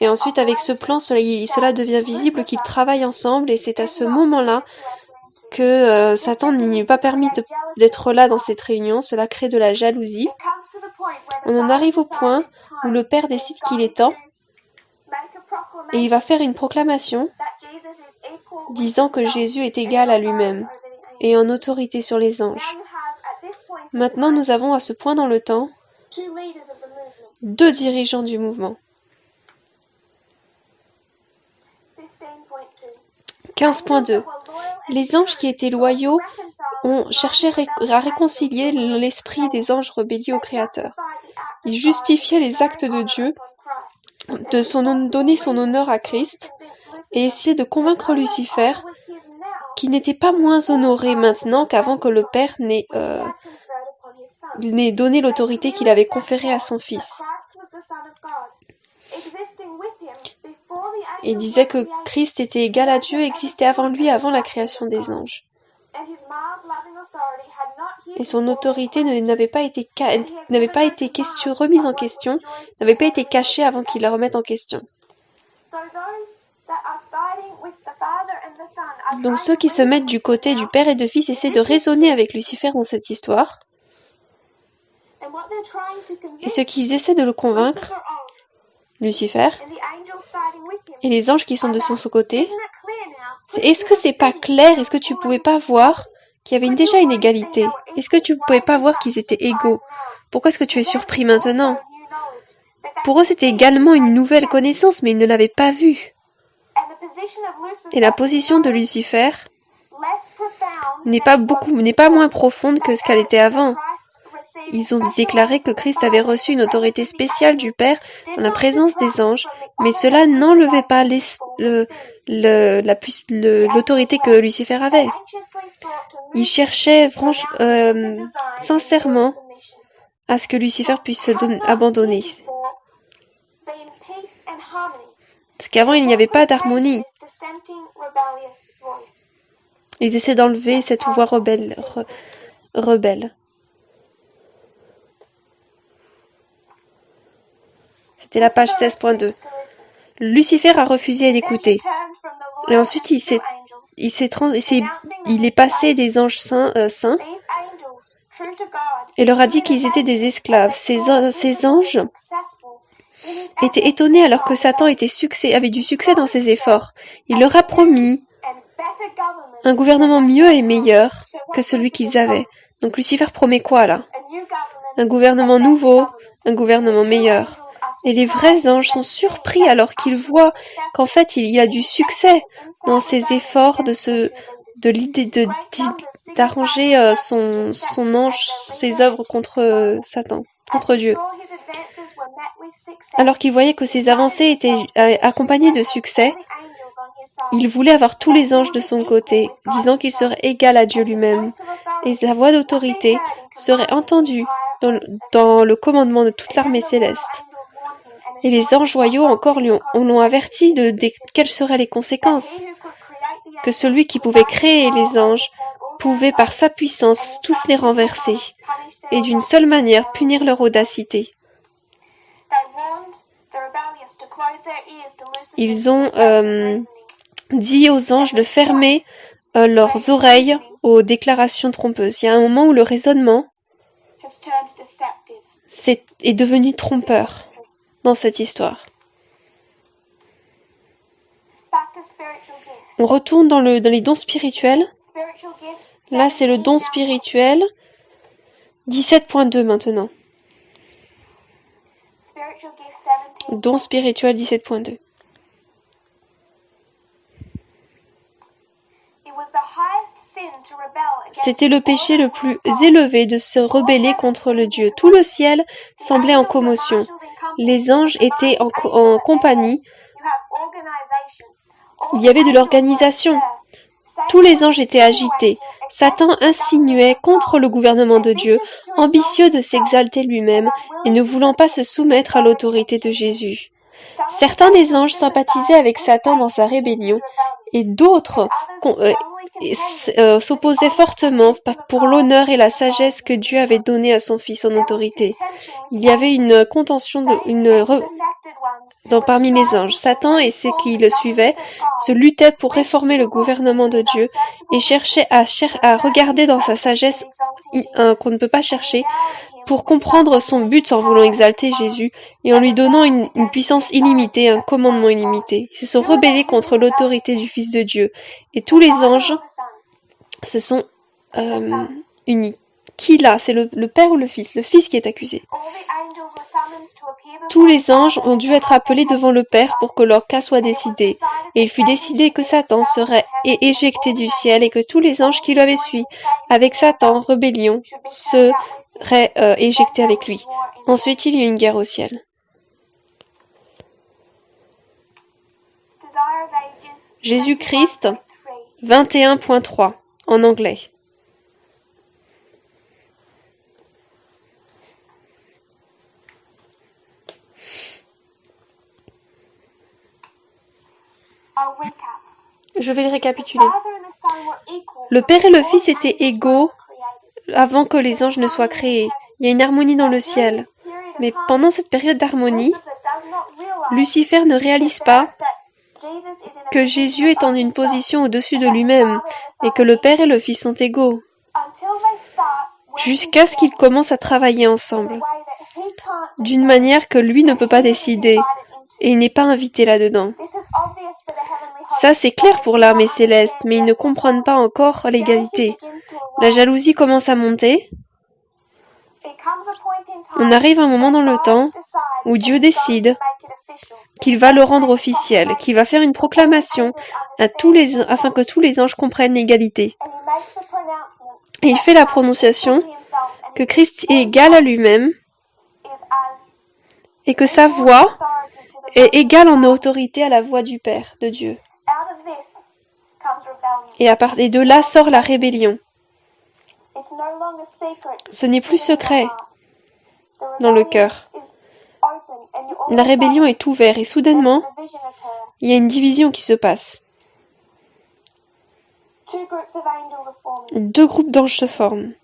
Et ensuite, avec ce plan, cela devient visible qu'ils travaillent ensemble, et c'est à ce moment-là que Satan n'y eut pas permis d'être là dans cette réunion. Cela crée de la jalousie. On en arrive au point où le Père décide qu'il est temps, et il va faire une proclamation disant que Jésus est égal à lui-même et en autorité sur les anges. Maintenant, nous avons à ce point dans le temps 2 dirigeants du mouvement. 15.2. Les anges qui étaient loyaux ont cherché à réconcilier l'esprit des anges rebellieux au Créateur. Ils justifiaient les actes de Dieu, donner son honneur à Christ, et essayaient de convaincre Lucifer qu'il n'était pas moins honoré maintenant qu'avant que le Père n'ait donné l'autorité qu'il avait conférée à son Fils. Il disait que Christ était égal à Dieu, existait avant lui, avant la création des anges. Et son autorité n'avait pas été remise en question, n'avait pas été cachée avant qu'il la remette en question. Donc ceux qui se mettent du côté du Père et du Fils essaient de raisonner avec Lucifer dans cette histoire. Et ce qu'ils essaient de le convaincre, Lucifer, et les anges qui sont de son côté, est-ce que c'est pas clair? Est-ce que tu pouvais pas voir qu'il y avait déjà une égalité? Est-ce que tu pouvais pas voir qu'ils étaient égaux? Pourquoi est-ce que tu es surpris maintenant? Pour eux, c'était également une nouvelle connaissance, mais ils ne l'avaient pas vue. Et la position de Lucifer n'est pas moins profonde que ce qu'elle était avant. Ils ont déclaré que Christ avait reçu une autorité spéciale du Père dans la présence des anges, mais cela n'enlevait pas l'autorité que Lucifer avait. Ils cherchaient sincèrement à ce que Lucifer puisse abandonner. Parce qu'avant, il n'y avait pas d'harmonie. Ils essaient d'enlever cette voix rebelle. C'était la page 16.2. Lucifer a refusé d'écouter. Et ensuite, il est passé des anges saints et leur a dit qu'ils étaient des esclaves. Ces anges étaient étonnés alors que Satan avait du succès dans ses efforts. Il leur a promis un gouvernement mieux et meilleur que celui qu'ils avaient. Donc Lucifer promet quoi là? Un gouvernement nouveau, un gouvernement meilleur. Et les vrais anges sont surpris alors qu'ils voient qu'en fait il y a du succès dans ses efforts de l'idée d'arranger son ange, ses œuvres contre Satan, contre Dieu. Alors qu'il voyait que ses avancées étaient accompagnées de succès, il voulait avoir tous les anges de son côté, disant qu'il serait égal à Dieu lui-même, et sa voix d'autorité serait entendue dans le commandement de toute l'armée céleste. Et les anges royaux encore l'ont averti de quelles seraient les conséquences, que celui qui pouvait créer les anges pouvait par sa puissance tous les renverser, et d'une seule manière punir leur audacité. Ils ont dit aux anges de fermer leurs oreilles aux déclarations trompeuses. Il y a un moment où le raisonnement est devenu trompeur dans cette histoire. On retourne dans les dons spirituels. Là, c'est le don spirituel. 17.2 maintenant. Don spirituel 17.2. C'était le péché le plus élevé de se rebeller contre le Dieu. Tout le ciel semblait en commotion. Les anges étaient en compagnie. Il y avait de l'organisation. Tous les anges étaient agités. Satan insinuait contre le gouvernement de Dieu, ambitieux de s'exalter lui-même et ne voulant pas se soumettre à l'autorité de Jésus. Certains des anges sympathisaient avec Satan dans sa rébellion et d'autres s'opposaient fortement pour l'honneur et la sagesse que Dieu avait donnée à son Fils en autorité. Il y avait une contention parmi les anges. Satan et ceux qui le suivaient se luttaient pour réformer le gouvernement de Dieu et cherchaient à regarder dans sa sagesse qu'on ne peut pas chercher pour comprendre son but en voulant exalter Jésus et en lui donnant une puissance illimitée, un commandement illimité. Ils se sont rebellés contre l'autorité du Fils de Dieu et tous les anges se sont unis. Qui là? C'est le Père ou le Fils? Le Fils qui est accusé. Tous les anges ont dû être appelés devant le Père pour que leur cas soit décidé. Et il fut décidé que Satan serait éjecté du ciel et que tous les anges qui l'avaient suivi, avec Satan, rébellion, seraient éjectés avec lui. Ensuite, il y a eu une guerre au ciel. Jésus-Christ, 21.3, en anglais. Je vais le récapituler. Le Père et le Fils étaient égaux avant que les anges ne soient créés. Il y a une harmonie dans le ciel. Mais pendant cette période d'harmonie, Lucifer ne réalise pas que Jésus est en une position au-dessus de lui-même et que le Père et le Fils sont égaux, jusqu'à ce qu'ils commencent à travailler ensemble, d'une manière que lui ne peut pas décider, et il n'est pas invité là-dedans. Ça, c'est clair pour l'armée céleste, mais ils ne comprennent pas encore l'égalité. La jalousie commence à monter. On arrive à un moment dans le temps où Dieu décide qu'il va le rendre officiel, qu'il va faire une proclamation afin que tous les anges comprennent l'égalité. Et il fait la prononciation que Christ est égal à lui-même et que sa voix est égale en autorité à la voix du Père, de Dieu. Et de là sort la rébellion. Ce n'est plus secret dans le cœur. La rébellion est ouverte et soudainement, il y a une division qui se passe. 2 groupes d'anges se forment.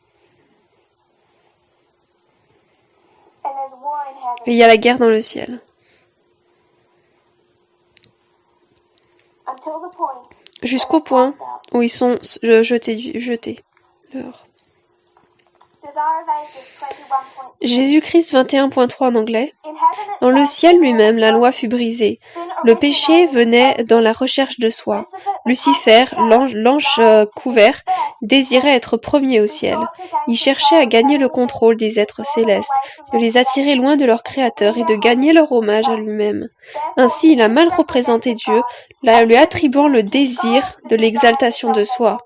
Et il y a la guerre dans le ciel. Jusqu'au point où ils sont jetés dehors. Jésus-Christ 21.3 en anglais. Dans le ciel lui-même, la loi fut brisée. Le péché venait dans la recherche de soi. Lucifer, l'ange couvert, désirait être premier au ciel. Il cherchait à gagner le contrôle des êtres célestes, de les attirer loin de leur Créateur et de gagner leur hommage à lui-même. Ainsi, il a mal représenté Dieu, lui attribuant le désir de l'exaltation de soi.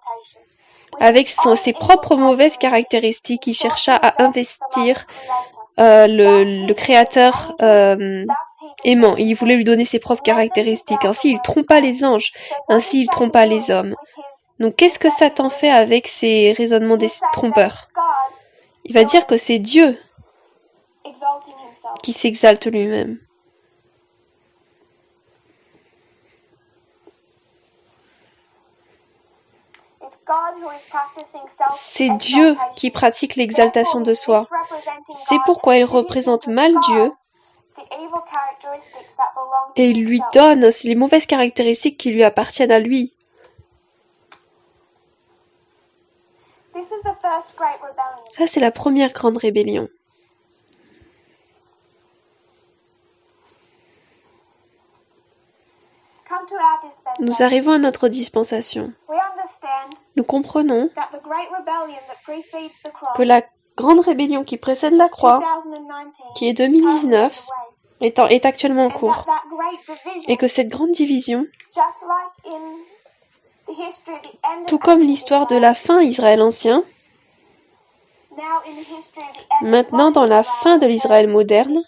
Avec ses propres mauvaises caractéristiques, il chercha à investir le Créateur aimant. Il voulait lui donner ses propres caractéristiques. Ainsi, il trompa les anges. Ainsi, il trompa les hommes. Donc, qu'est-ce que Satan fait avec ces raisonnements des trompeurs? Il va dire que c'est Dieu qui s'exalte lui-même. C'est Dieu qui pratique l'exaltation de soi. C'est pourquoi il représente mal Dieu et il lui donne les mauvaises caractéristiques qui lui appartiennent à lui. Ça, c'est la première grande rébellion. Nous arrivons à notre dispensation. Nous comprenons que la grande rébellion qui précède la croix, qui est 2019, est actuellement en cours. Et que cette grande division, tout comme l'histoire de la fin Israël ancien, maintenant dans la fin de l'Israël moderne,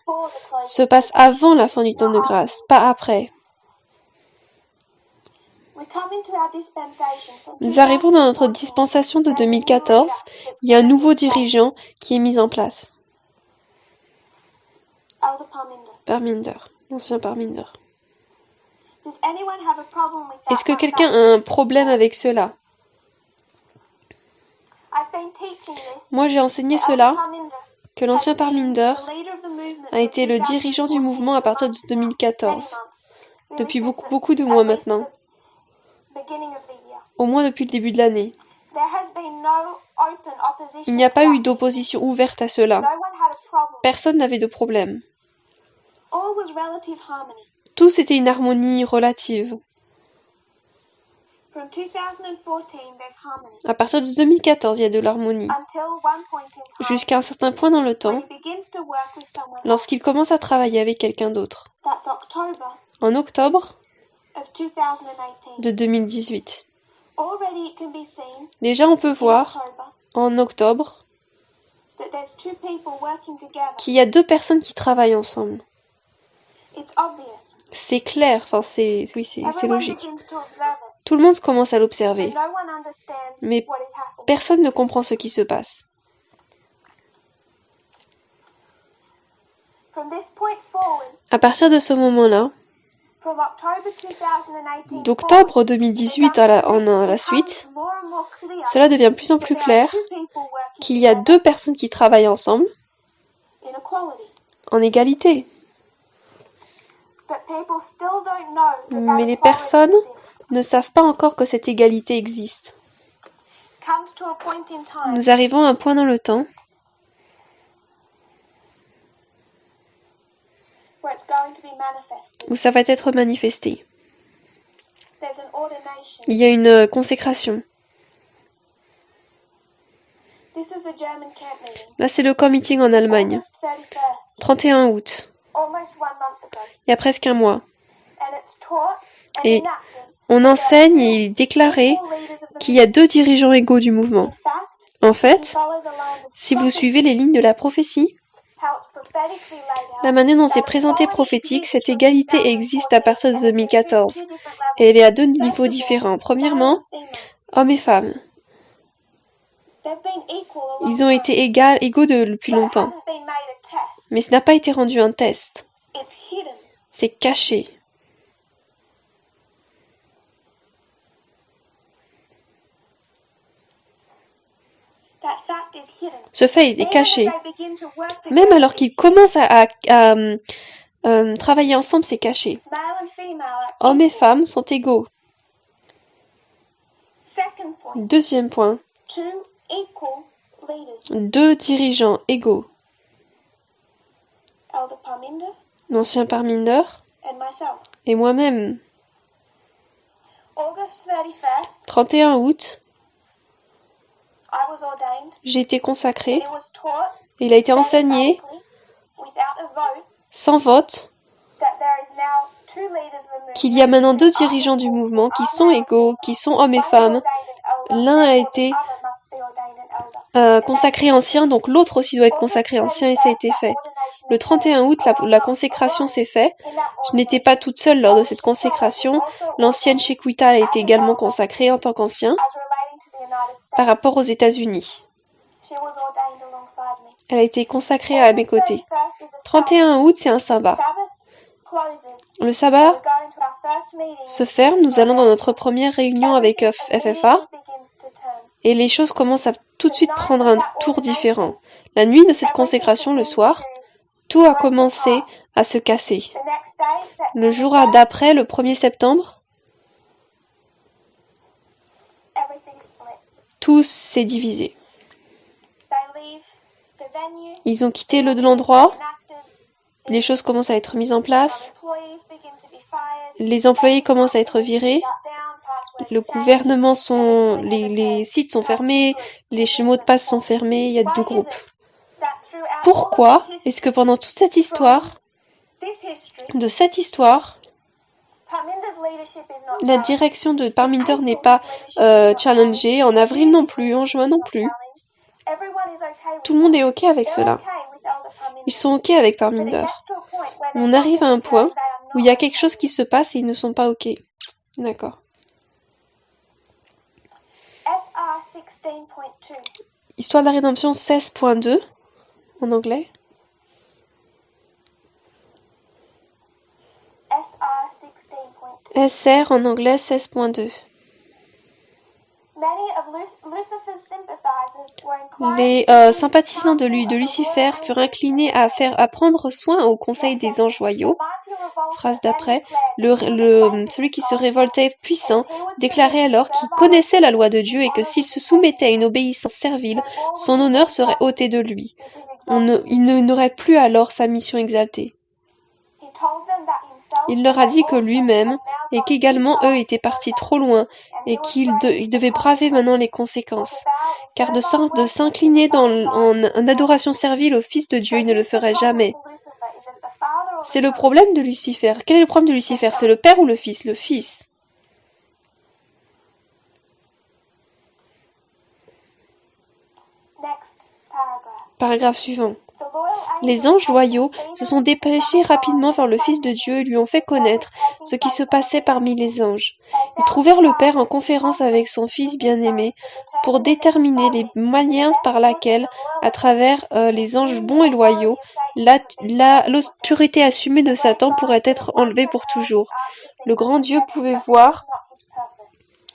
se passe avant la fin du temps de grâce, pas après. Nous arrivons dans notre dispensation de 2014. Il y a un nouveau dirigeant qui est mis en place. Parminder, l'ancien Parminder. Est-ce que quelqu'un a un problème avec cela? Moi, j'ai enseigné cela, que l'ancien Parminder a été le dirigeant du mouvement à partir de 2014, depuis beaucoup de mois maintenant. Au moins depuis le début de l'année. Il n'y a pas eu d'opposition ouverte à cela. Personne n'avait de problème. Tous étaient une harmonie relative. À partir de 2014, il y a de l'harmonie. Jusqu'à un certain point dans le temps, lorsqu'il commence à travailler avec quelqu'un d'autre. En octobre de 2018. Déjà, on peut voir, en octobre, qu'il y a 2 personnes qui travaillent ensemble. C'est clair, c'est logique. Tout le monde commence à l'observer, mais personne ne comprend ce qui se passe. À partir de ce moment-là, d'octobre 2018 à la suite, cela devient de plus en plus clair qu'il y a deux personnes qui travaillent ensemble en égalité. Mais les personnes ne savent pas encore que cette égalité existe. Nous arrivons à un point dans le temps où ça va être manifesté. Il y a une consécration. Là, c'est le camp meeting en Allemagne. 31 août. Il y a presque un mois. Et on enseigne et il est déclaré qu'il y a deux dirigeants égaux du mouvement. En fait, si vous suivez les lignes de la prophétie, la manière dont c'est présenté prophétique, cette égalité existe à partir de 2014. Et elle est à deux niveaux différents. Premièrement, hommes et femmes. Ils ont été égaux depuis longtemps. Mais ce n'a pas été rendu un test. C'est caché. Ce fait est caché. Même alors qu'ils commencent à travailler ensemble, c'est caché. Hommes et femmes sont égaux. Deuxième point. Deux dirigeants égaux. L'ancien Parminder et moi-même. 31 août, j'ai été consacré et il a été enseigné sans vote qu'il y a maintenant deux dirigeants du mouvement qui sont égaux, qui sont hommes et femmes. L'un a été consacré ancien, donc l'autre aussi doit être consacré ancien et ça a été fait. Le 31 août, la consécration s'est faite. Je n'étais pas toute seule lors de cette consécration. L'ancienne Shequita a été également consacrée en tant qu'ancien par rapport aux États-Unis. Elle a été consacrée à mes côtés. 31 août, c'est un sabbat. Le sabbat se ferme, nous allons dans notre première réunion avec FFA et les choses commencent à tout de suite prendre un tour différent. La nuit de cette consécration, le soir, tout a commencé à se casser. Le jour d'après, le 1er septembre, tout s'est divisé. Ils ont quitté l'endroit, les choses commencent à être mises en place, les employés commencent à être virés, le gouvernement les sites sont fermés, les mots de passe sont fermés, il y a deux groupes. Pourquoi est-ce que pendant toute cette histoire, la direction de Parminder n'est pas challengée, en avril non plus, en juin non plus. Tout le monde est OK avec cela. Ils sont OK avec Parminder. On arrive à un point où il y a quelque chose qui se passe et ils ne sont pas OK. D'accord. Histoire de la rédemption 16.2 en anglais. SR en anglais 16.2. Les sympathisants de Lucifer furent inclinés à prendre soin au conseil des anges loyaux. Phrase d'après, celui qui se révoltait puissant déclarait alors qu'il connaissait la loi de Dieu et que s'il se soumettait à une obéissance servile, son honneur serait ôté de lui. Il n'aurait plus alors sa mission exaltée. Il leur a dit que lui-même, et qu'également eux étaient partis trop loin, et qu'ils devaient braver maintenant les conséquences. Car de s'incliner en adoration servile au Fils de Dieu, il ne le ferait jamais. C'est le problème de Lucifer. Quel est le problème de Lucifer? C'est le Père ou le Fils? Le Fils. Paragraphe suivant. Les anges loyaux se sont dépêchés rapidement vers le Fils de Dieu et lui ont fait connaître ce qui se passait parmi les anges. Ils trouvèrent le Père en conférence avec son Fils bien-aimé pour déterminer les manières par lesquelles, à travers les anges bons et loyaux, l'autorité assumée de Satan pourrait être enlevée pour toujours. Le grand Dieu pouvait voir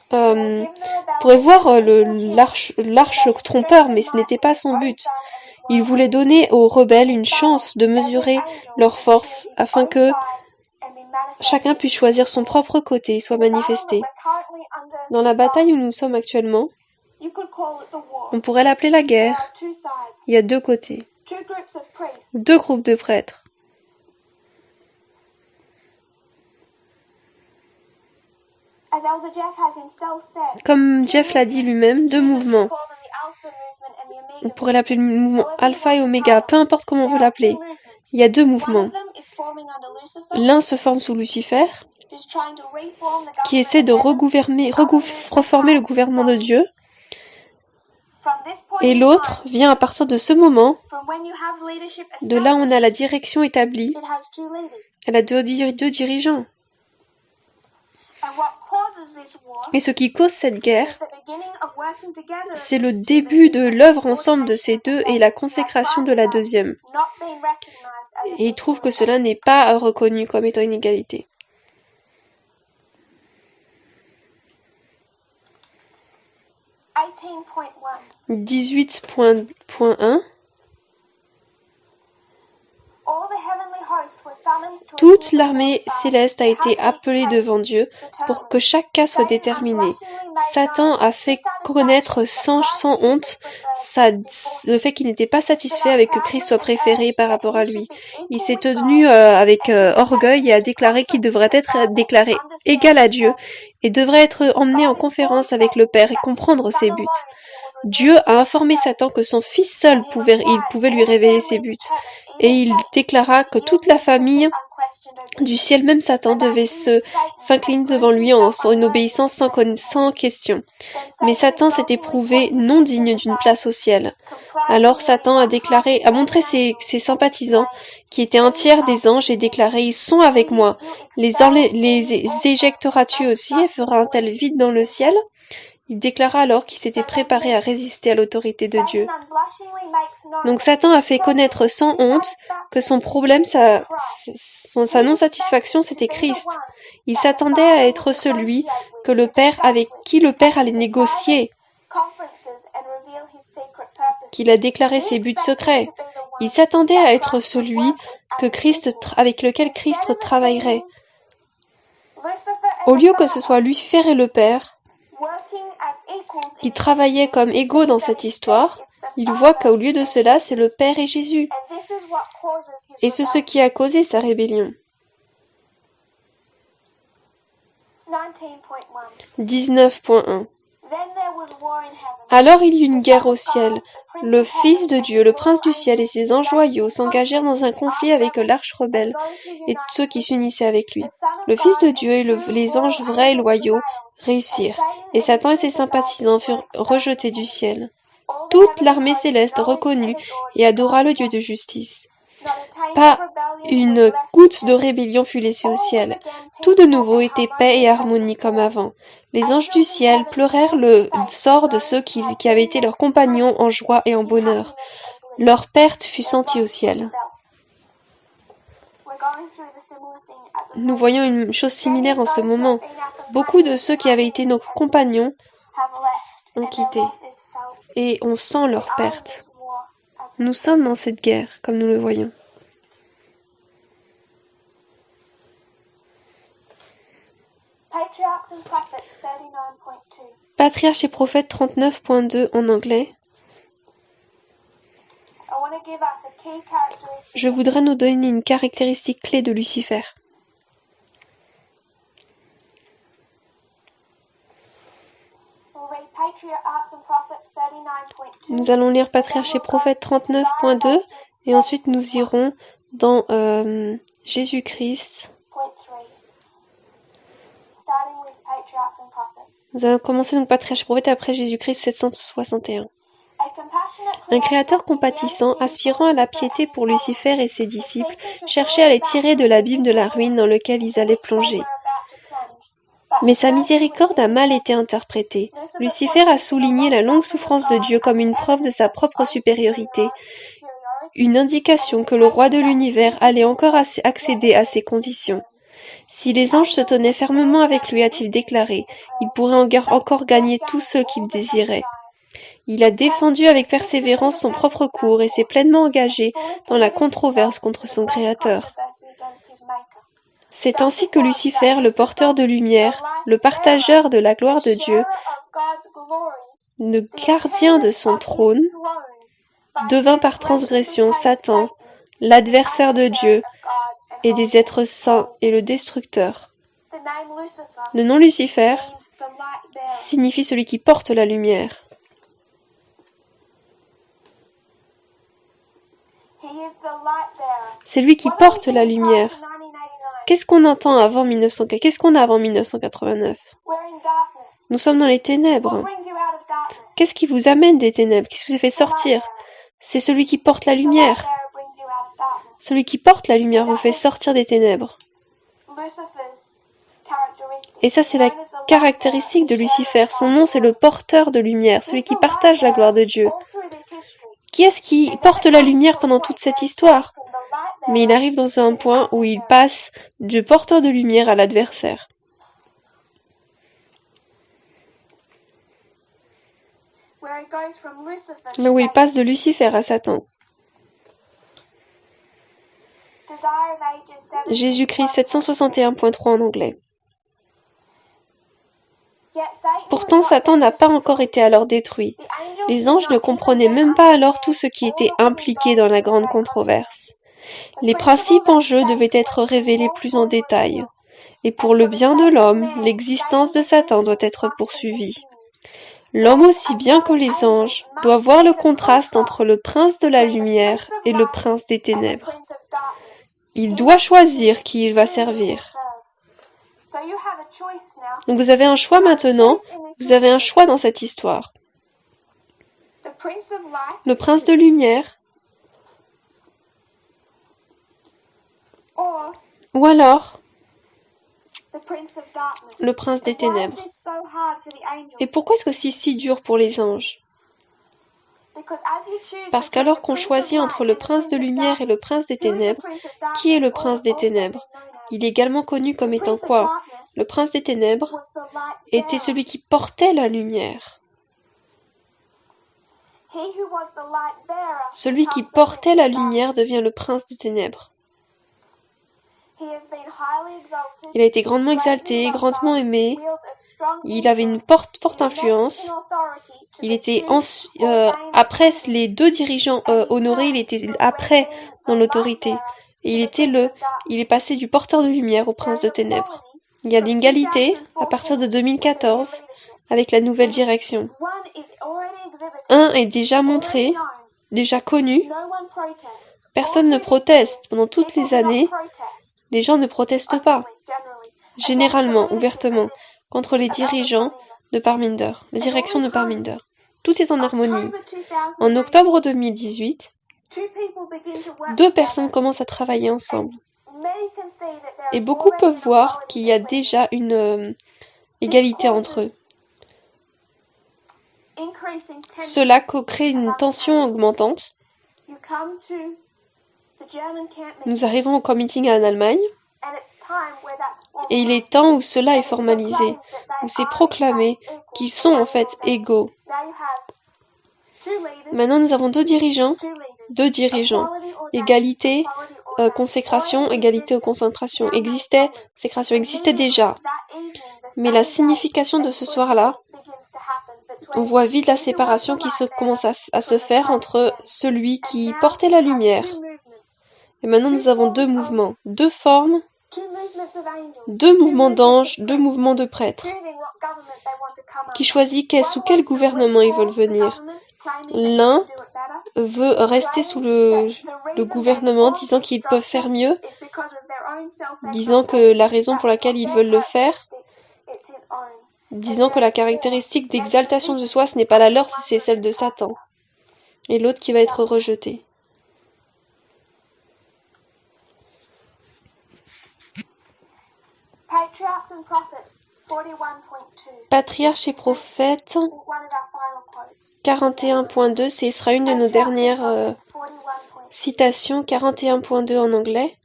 pourrait voir l'arche trompeur, mais ce n'était pas son but. Il voulait donner aux rebelles une chance de mesurer leur force afin que chacun puisse choisir son propre côté et soit manifesté. Dans la bataille où nous sommes actuellement, on pourrait l'appeler la guerre. Il y a deux côtés, deux groupes de prêtres. Comme Jeff l'a dit lui-même, deux mouvements. On pourrait l'appeler le mouvement alpha et oméga, peu importe comment on veut l'appeler. Il y a deux mouvements. L'un se forme sous Lucifer, qui essaie de reformer le gouvernement de Dieu, et l'autre vient à partir de ce moment, de là où on a la direction établie, elle a deux dirigeants. Et ce qui cause cette guerre, c'est le début de l'œuvre ensemble de ces deux et la consécration de la deuxième. Et il trouve que cela n'est pas reconnu comme étant une égalité. 18.1 Toute l'armée céleste a été appelée devant Dieu pour que chaque cas soit déterminé. Satan a fait connaître sans honte le fait qu'il n'était pas satisfait avec que Christ soit préféré par rapport à lui. Il s'est tenu avec orgueil et a déclaré qu'il devrait être déclaré égal à Dieu et devrait être emmené en conférence avec le Père et comprendre ses buts. Dieu a informé Satan que son fils seul pouvait lui révéler ses buts. Et il déclara que toute la famille du ciel, même Satan, devait s'incliner devant lui en une obéissance sans question. Mais Satan s'était prouvé non digne d'une place au ciel. Alors Satan a montré ses sympathisants, qui étaient un tiers des anges, et déclaré: ils sont avec moi. Les éjecteras-tu aussi et fera un tel vide dans le ciel? Il déclara alors qu'il s'était préparé à résister à l'autorité de Dieu. Donc Satan a fait connaître sans honte que son problème, sa non-satisfaction, c'était Christ. Il s'attendait à être celui avec qui le Père allait négocier, qu'il a déclaré ses buts secrets. Il s'attendait à être celui avec lequel Christ travaillerait. Au lieu que ce soit Lucifer et le Père qui travaillaient comme égaux dans cette histoire, il voit qu'au lieu de cela, c'est le Père et Jésus. Et c'est ce qui a causé sa rébellion. 19.1 Alors il y eut une guerre au ciel. Le Fils de Dieu, le Prince du ciel et ses anges loyaux s'engagèrent dans un conflit avec l'arche rebelle et ceux qui s'unissaient avec lui. Le Fils de Dieu et les anges vrais et loyaux réussirent, et Satan et ses sympathisants furent rejetés du ciel. Toute l'armée céleste reconnut et adora le Dieu de justice. Pas une goutte de rébellion fut laissée au ciel. Tout de nouveau était paix et harmonie comme avant. Les anges du ciel pleurèrent le sort de ceux qui avaient été leurs compagnons en joie et en bonheur. Leur perte fut sentie au ciel. Nous voyons une chose similaire en ce moment. Beaucoup de ceux qui avaient été nos compagnons ont quitté. Et on sent leur perte. Nous sommes dans cette guerre, comme nous le voyons. Patriarches et prophètes 39.2 en anglais. Je voudrais nous donner une caractéristique clé de Lucifer. Nous allons lire Patriarches et prophètes 39.2 et ensuite nous irons dans Jésus-Christ. Nous allons commencer donc Patriarches et prophètes après Jésus-Christ 761. Un créateur compatissant, aspirant à la piété pour Lucifer et ses disciples, cherchait à les tirer de l'abîme de la ruine dans lequel ils allaient plonger. Mais sa miséricorde a mal été interprétée. Lucifer a souligné la longue souffrance de Dieu comme une preuve de sa propre supériorité, une indication que le roi de l'univers allait encore accéder à ses conditions. Si les anges se tenaient fermement avec lui, a-t-il déclaré, il pourrait encore gagner tous ceux qu'il désirait. Il a défendu avec persévérance son propre cours et s'est pleinement engagé dans la controverse contre son Créateur. C'est ainsi que Lucifer, le porteur de lumière, le partageur de la gloire de Dieu, le gardien de son trône, devint par transgression Satan, l'adversaire de Dieu et des êtres saints et le destructeur. Le nom Lucifer signifie celui qui porte la lumière. C'est lui qui porte la lumière. Qu'est-ce qu'on entend avant 1900? Qu'est-ce qu'on a avant 1989? Nous sommes dans les ténèbres. Qu'est-ce qui vous amène des ténèbres? Qu'est-ce qui vous fait sortir? C'est celui qui porte la lumière. Celui qui porte la lumière vous fait sortir des ténèbres. Et ça, c'est la caractéristique de Lucifer. Son nom, c'est le porteur de lumière, celui qui partage la gloire de Dieu. Qui est-ce qui porte la lumière pendant toute cette histoire? Mais il arrive dans un point où il passe du porteur de lumière à l'adversaire. Là où il passe de Lucifer à Satan. Jésus-Christ 761.3 en anglais. Pourtant, Satan n'a pas encore été alors détruit. Les anges ne comprenaient même pas alors tout ce qui était impliqué dans la grande controverse. Les principes en jeu devaient être révélés plus en détail. Et pour le bien de l'homme, l'existence de Satan doit être poursuivie. L'homme aussi bien que les anges doit voir le contraste entre le prince de la lumière et le prince des ténèbres. Il doit choisir qui il va servir. Donc vous avez un choix maintenant, vous avez un choix dans cette histoire. Le prince de lumière, ou alors le prince des ténèbres. Et pourquoi est-ce que c'est si dur pour les anges? Parce qu'alors qu'on choisit entre le prince de lumière et le prince des ténèbres, qui est le prince des ténèbres? Il est également connu comme étant quoi? Le prince des ténèbres était celui qui portait la lumière. Celui qui portait la lumière devient le prince des ténèbres. Il a été grandement exalté, grandement aimé. Il avait une forte influence. Il était après les deux dirigeants honorés, il était après dans l'autorité. Et il est passé du porteur de lumière au prince de ténèbres. Il y a l'égalité à partir de 2014 avec la nouvelle direction. Un est déjà montré, déjà connu. Personne ne proteste. Pendant toutes les années, les gens ne protestent pas, généralement, ouvertement, contre les dirigeants de Parminder, la direction de Parminder. Tout est en harmonie. En octobre 2018, deux personnes commencent à travailler ensemble. Et beaucoup peuvent voir qu'il y a déjà une égalité entre eux. Cela crée une tension augmentante. Nous arrivons au camp meeting en Allemagne. Et il est temps où cela est formalisé, où c'est proclamé qu'ils sont en fait égaux. Maintenant, nous avons deux dirigeants. Égalité, consécration, égalité ou concentration. Consécration existait déjà. Mais la signification de ce soir-là, on voit vite la séparation qui commence à se faire entre celui qui portait la lumière. Et maintenant, nous avons deux mouvements, deux formes, deux mouvements d'anges, deux mouvements de prêtres, qui choisissent sous quel gouvernement ils veulent venir. L'un veut rester sous le gouvernement, disant qu'ils peuvent faire mieux, disant que la raison pour laquelle ils veulent le faire, disant que la caractéristique d'exaltation de soi, ce n'est pas la leur, c'est celle de Satan. Et l'autre qui va être rejeté. Patriarches et prophètes, 41.2, ce sera une de nos dernières citations, 41.2 en anglais.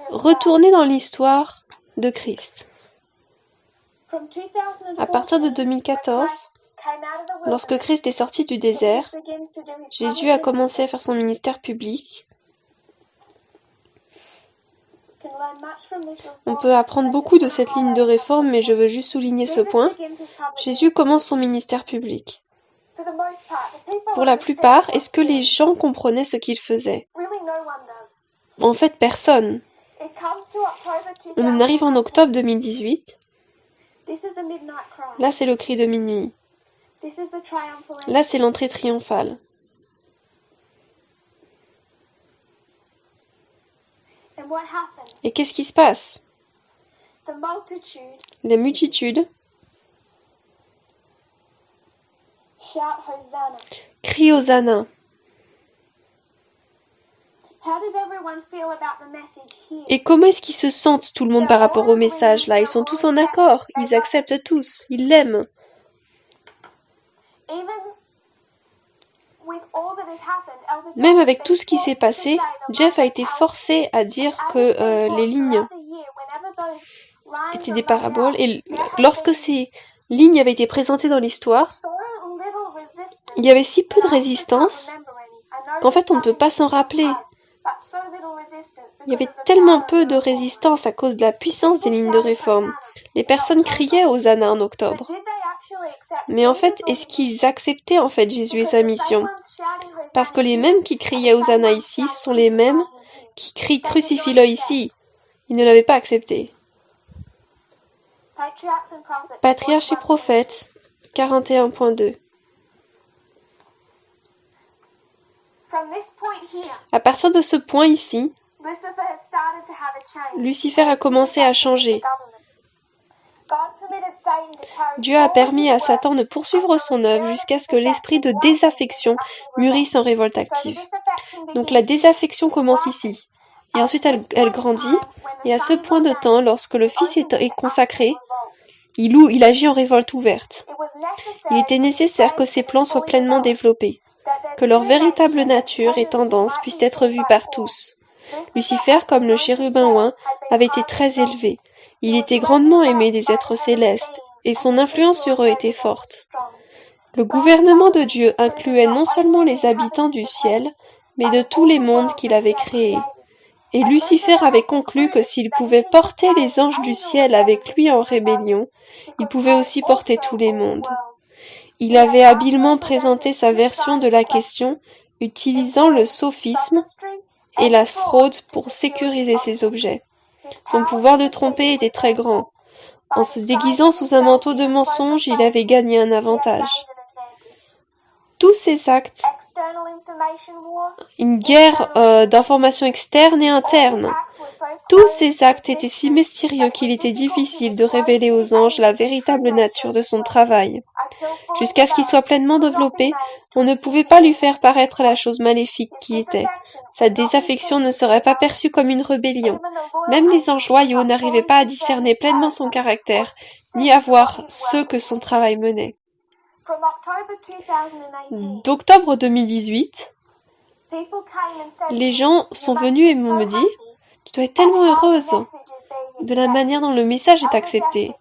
Retournez dans l'histoire de Christ. À partir de 2014, lorsque Christ est sorti du désert, Jésus a commencé à faire son ministère public. On peut apprendre beaucoup de cette ligne de réforme, mais je veux juste souligner ce point. Jésus commence son ministère public. Pour la plupart, est-ce que les gens comprenaient ce qu'il faisait? En fait, personne. On en arrive en octobre 2018. Là, c'est le cri de minuit. Là, c'est l'entrée triomphale. Et qu'est-ce qui se passe? La multitude crie Hosanna. Et comment est-ce qu'ils se sentent tout le monde par rapport au message là? Ils sont tous en accord, ils acceptent tous, ils l'aiment. Même avec tout ce qui s'est passé, Jeff a été forcé à dire que les lignes étaient des paraboles. Et lorsque ces lignes avaient été présentées dans l'histoire, il y avait si peu de résistance qu'en fait on ne peut pas s'en rappeler. Il y avait tellement peu de résistance à cause de la puissance des lignes de réforme. Les personnes criaient Hosanna en octobre. Mais en fait, est-ce qu'ils acceptaient en fait Jésus et sa mission? Parce que les mêmes qui criaient Hosanna ici, ce sont les mêmes qui crient Crucifie-le ici. Ils ne l'avaient pas accepté. Patriarches et prophètes, 41.2. À partir de ce point ici, Lucifer a commencé à changer. Dieu a permis à Satan de poursuivre son œuvre jusqu'à ce que l'esprit de désaffection mûrisse en révolte active. Donc la désaffection commence ici. Et ensuite elle grandit. Et à ce point de temps, lorsque le Fils est consacré, il agit en révolte ouverte. Il était nécessaire que ces plans soient pleinement développés, que leur véritable nature et tendance puissent être vues par tous. Lucifer, comme le chérubin oint, avait été très élevé. Il était grandement aimé des êtres célestes, et son influence sur eux était forte. Le gouvernement de Dieu incluait non seulement les habitants du ciel, mais de tous les mondes qu'il avait créés. Et Lucifer avait conclu que s'il pouvait porter les anges du ciel avec lui en rébellion, il pouvait aussi porter tous les mondes. Il avait habilement présenté sa version de la question, utilisant le sophisme et la fraude pour sécuriser ses objets. Son pouvoir de tromper était très grand. En se déguisant sous un manteau de mensonge, il avait gagné un avantage. Tous ces actes, une guerre d'informations externes et internes, tous ces actes étaient si mystérieux qu'il était difficile de révéler aux anges la véritable nature de son travail. Jusqu'à ce qu'il soit pleinement développé, on ne pouvait pas lui faire paraître la chose maléfique qui était. Sa désaffection ne serait pas perçue comme une rébellion. Même les anges loyaux n'arrivaient pas à discerner pleinement son caractère, ni à voir ce que son travail menait. D'octobre 2018, les gens sont venus et m'ont dit « Tu dois être tellement heureuse de la manière dont le message est accepté.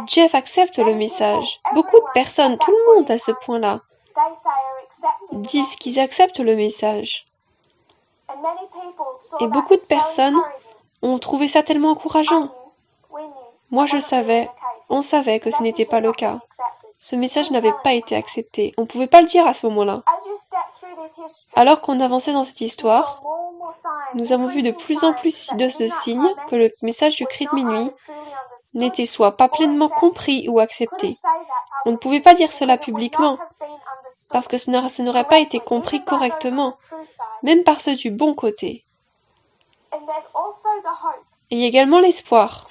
Jeff accepte le message. Beaucoup de personnes, tout le monde à ce point-là, disent qu'ils acceptent le message. Et beaucoup de personnes ont trouvé ça tellement encourageant. Moi, je savais, on savait que ce n'était pas le cas. Ce message n'avait pas été accepté. On ne pouvait pas le dire à ce moment-là. Alors qu'on avançait dans cette histoire, nous avons vu de plus en plus de signes que le message du cri de minuit n'était soit pas pleinement compris ou accepté. On ne pouvait pas dire cela publiquement, parce que ce n'aurait pas été compris correctement, même par ceux du bon côté. Et il y a également l'espoir,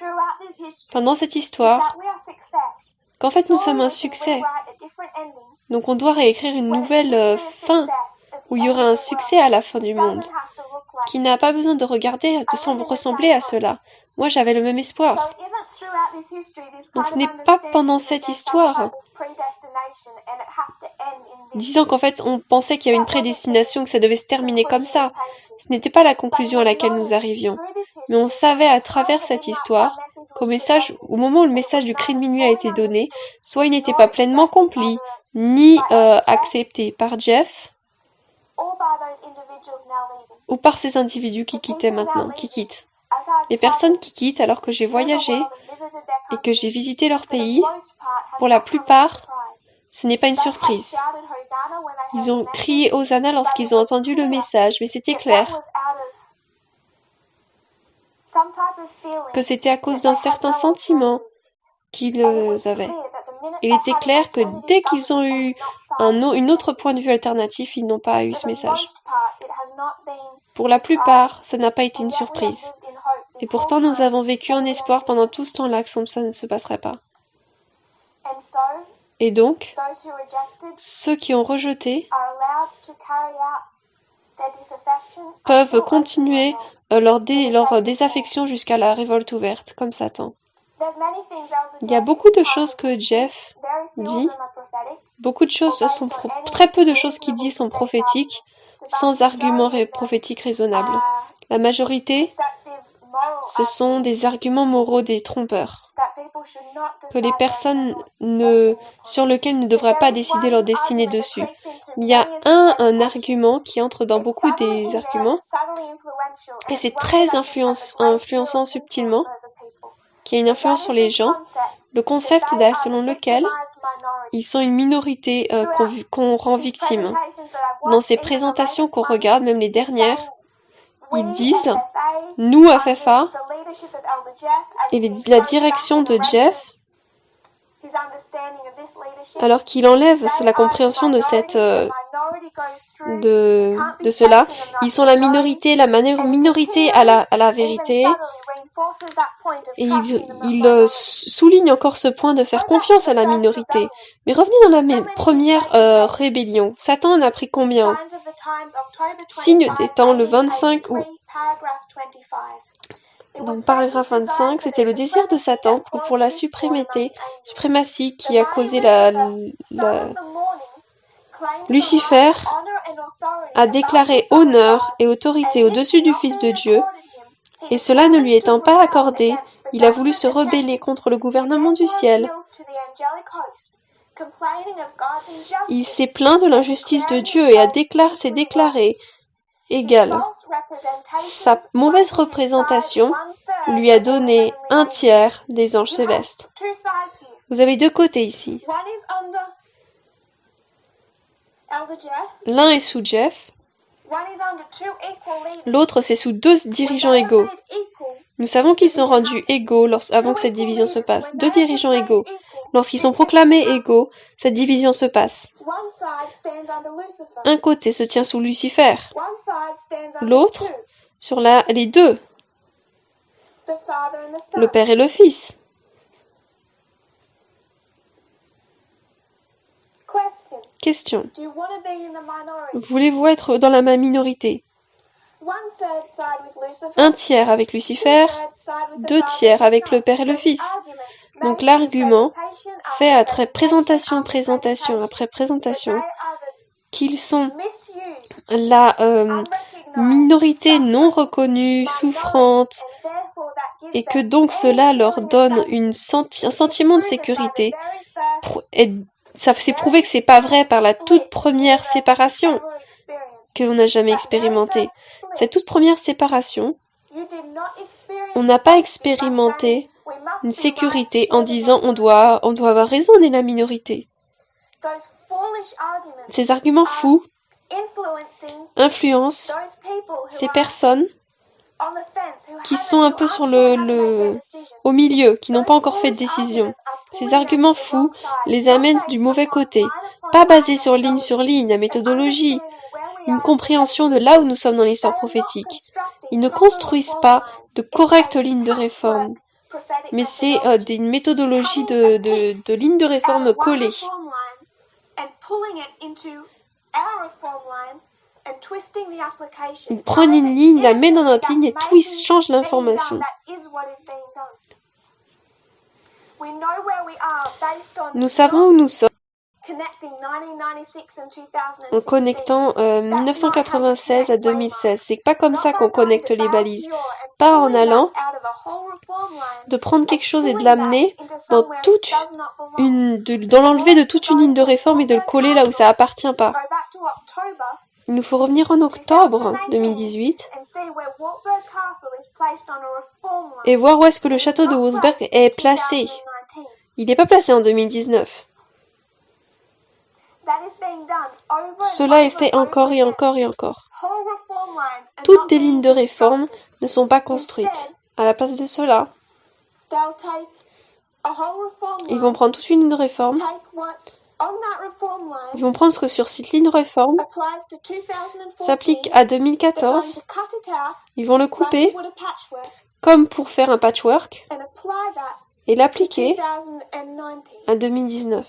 pendant cette histoire, qu'en fait nous sommes un succès. Donc on doit réécrire une nouvelle fin, où il y aura un succès à la fin du monde. qui n'a pas besoin de regarder, de ressembler à cela. Moi, j'avais le même espoir. Donc ce n'est pas pendant cette histoire, disant qu'en fait on pensait qu'il y avait une prédestination, que ça devait se terminer comme ça. Ce n'était pas la conclusion à laquelle nous arrivions. Mais on savait à travers cette histoire qu'au moment où le message du cri de minuit a été donné, soit il n'était pas pleinement accompli, ni accepté par Jeff, ou par ces individus qui quittent. Les personnes qui quittent alors que j'ai voyagé et que j'ai visité leur pays, pour la plupart, ce n'est pas une surprise. Ils ont crié Hosanna lorsqu'ils ont entendu le message, mais c'était clair que c'était à cause d'un certain sentiment qu'ils avaient. Il était clair que dès qu'ils ont eu une autre point de vue alternatif, ils n'ont pas eu ce message. Pour la plupart, ça n'a pas été une surprise. Et pourtant, nous avons vécu en espoir pendant tout ce temps-là que ça ne se passerait pas. Et donc, ceux qui ont rejeté peuvent continuer leur désaffection jusqu'à la révolte ouverte, comme Satan. Il y a beaucoup de choses que Jeff dit, très peu de choses qu'il dit sont prophétiques, sans arguments prophétiques raisonnables. La majorité, ce sont des arguments moraux des trompeurs, que les personnes sur lesquelles ne devraient pas décider leur destinée dessus. Il y a un argument qui entre dans beaucoup des arguments, et c'est très influençant subtilement, qui a une influence sur les gens, le concept selon lequel ils sont une minorité qu'on rend victime. Dans ces présentations qu'on regarde, même les dernières, ils disent, nous FFA, et la direction de Jeff, alors qu'il enlève la compréhension de cela, ils sont la minorité à la vérité, et il souligne encore ce point de faire confiance à la minorité. Mais revenez dans la première rébellion. Satan en a pris combien? Signe des temps, le 25 août. Donc, paragraphe 25, c'était le désir de Satan pour la suprématie qui a causé Lucifer a déclaré honneur et autorité au-dessus du Fils de Dieu, et cela ne lui étant pas accordé, il a voulu se rebeller contre le gouvernement du ciel. Il s'est plaint de l'injustice de Dieu et s'est déclaré égal. Sa mauvaise représentation lui a donné un tiers des anges célestes. Vous avez deux côtés ici. L'un est sous Jeff, l'autre c'est sous deux dirigeants égaux. Nous savons qu'ils sont rendus égaux avant que cette division se passe. Deux dirigeants égaux. Lorsqu'ils sont proclamés égaux, cette division se passe. Un côté se tient sous Lucifer, l'autre sur les deux, le Père et le Fils. Question. Voulez-vous être dans la minorité? Un tiers avec Lucifer, deux tiers avec le Père et le Fils. Donc l'argument fait après présentation après présentation qu'ils sont la minorité non reconnue, souffrante, et que donc cela leur donne un sentiment de sécurité. Ça s'est prouvé que c'est pas vrai par la toute première séparation qu'on n'a jamais expérimentée. Cette toute première séparation, on n'a pas expérimenté une sécurité en disant on doit avoir raison, on est la minorité. Ces arguments fous influencent ces personnes qui sont un peu au milieu, qui n'ont pas encore fait de décision. Ces arguments fous les amènent du mauvais côté, pas basés sur ligne, la méthodologie, une compréhension de là où nous sommes dans l'histoire prophétique. Ils ne construisent pas de correctes lignes de réforme, mais c'est des méthodologies de lignes de réforme collées. Il prend une ligne, la met dans notre ligne et twist, change l'information. Nous savons où nous sommes en connectant 1996 à 2016. C'est pas comme ça qu'on connecte les balises. Pas en allant de prendre quelque chose et de l'amener dans dans l'enlever de toute une ligne de réforme et de le coller là où ça appartient pas. Il nous faut revenir en octobre 2018 et voir où est-ce que le château de Wolfsburg est placé. Il n'est pas placé en 2019. Cela est fait encore et encore et encore. Toutes les lignes de réforme ne sont pas construites. À la place de cela, ils vont prendre toute une ligne de réforme. Ils vont prendre ce que sur cette ligne de réforme s'applique à 2014. Ils vont le couper comme pour faire un patchwork et l'appliquer à 2019.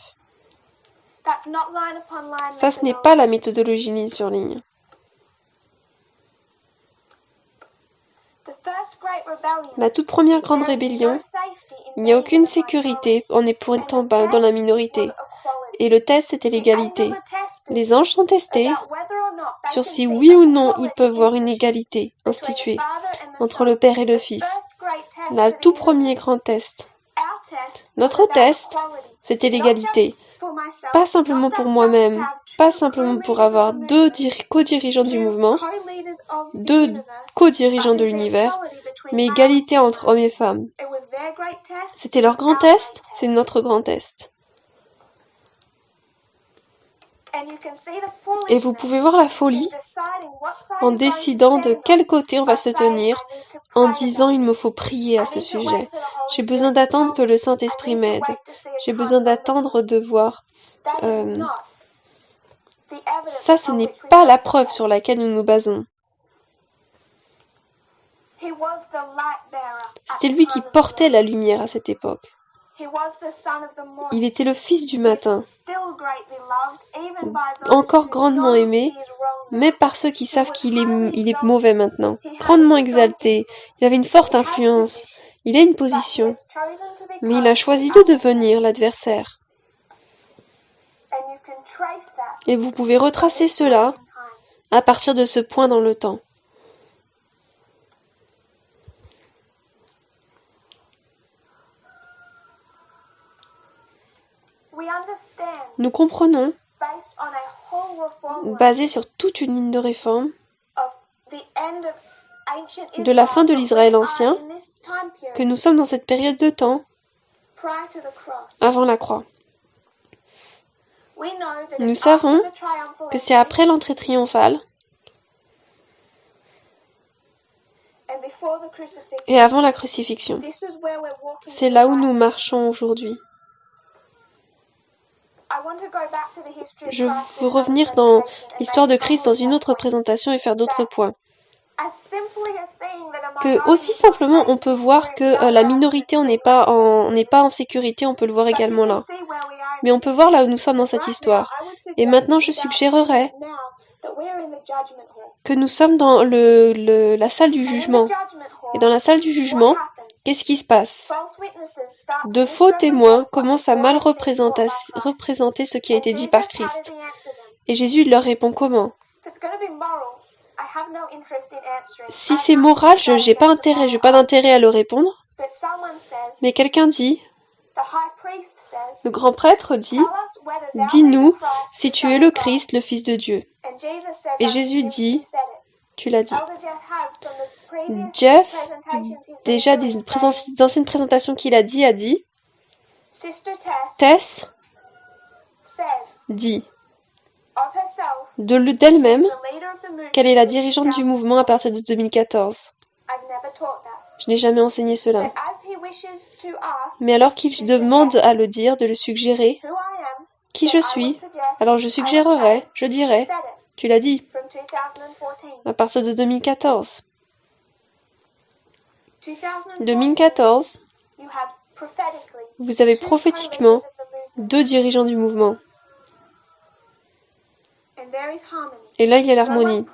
Ça, ce n'est pas la méthodologie ligne sur ligne. La toute première grande rébellion, il n'y a aucune sécurité en étant dans la minorité. Et le test, c'était l'égalité. Les anges sont testés sur si oui ou non ils peuvent voir une égalité instituée entre le Père et le Fils. Le tout premier grand test. Notre test, c'était l'égalité. Pas simplement pour moi-même, pas simplement pour avoir deux co-dirigeants du mouvement, deux co-dirigeants de l'univers, mais égalité entre hommes et femmes. C'était leur grand test, c'est notre grand test. Et vous pouvez voir la folie en décidant de quel côté on va se tenir, en disant il me faut prier à ce sujet. J'ai besoin d'attendre que le Saint-Esprit m'aide. J'ai besoin d'attendre de voir. Ça, ce n'est pas la preuve sur laquelle nous nous basons. C'était lui qui portait la lumière à cette époque. Il était le fils du matin, encore grandement aimé, mais par ceux qui savent qu'il est mauvais maintenant, grandement exalté. Il avait une forte influence, il a une position, mais il a choisi de devenir l'adversaire. Et vous pouvez retracer cela à partir de ce point dans le temps. Nous comprenons, basé sur toute une ligne de réforme, de la fin de l'Israël ancien, que nous sommes dans cette période de temps avant la croix. Nous savons que c'est après l'entrée triomphale et avant la crucifixion. C'est là où nous marchons aujourd'hui. Je veux revenir dans l'histoire de Christ dans une autre présentation et faire d'autres points. Que aussi simplement on peut voir que la minorité on n'est pas en sécurité, on peut le voir également là. Mais on peut voir là où nous sommes dans cette histoire. Et maintenant je suggérerais que nous sommes dans la salle du jugement. Et dans la salle du jugement, qu'est-ce qui se passe? De faux témoins commencent à mal représenter ce qui a été dit par Christ. Et Jésus leur répond comment? Si c'est moral, je n'ai pas d'intérêt à le répondre. Mais quelqu'un dit, le grand prêtre dit, dis-nous si tu es le Christ, le Fils de Dieu. Et Jésus dit, tu l'as dit. Jeff, déjà des anciennes présentations qu'il a dit, Tess dit d'elle-même qu'elle est la dirigeante du mouvement à partir de 2014. Je n'ai jamais enseigné cela. Mais alors qu'il demande à le dire, de le suggérer, qui je suis, alors je suggérerais, je dirais, tu l'as dit, à partir de 2014. 2014, vous avez prophétiquement deux dirigeants du mouvement. Et là, il y a l'harmonie.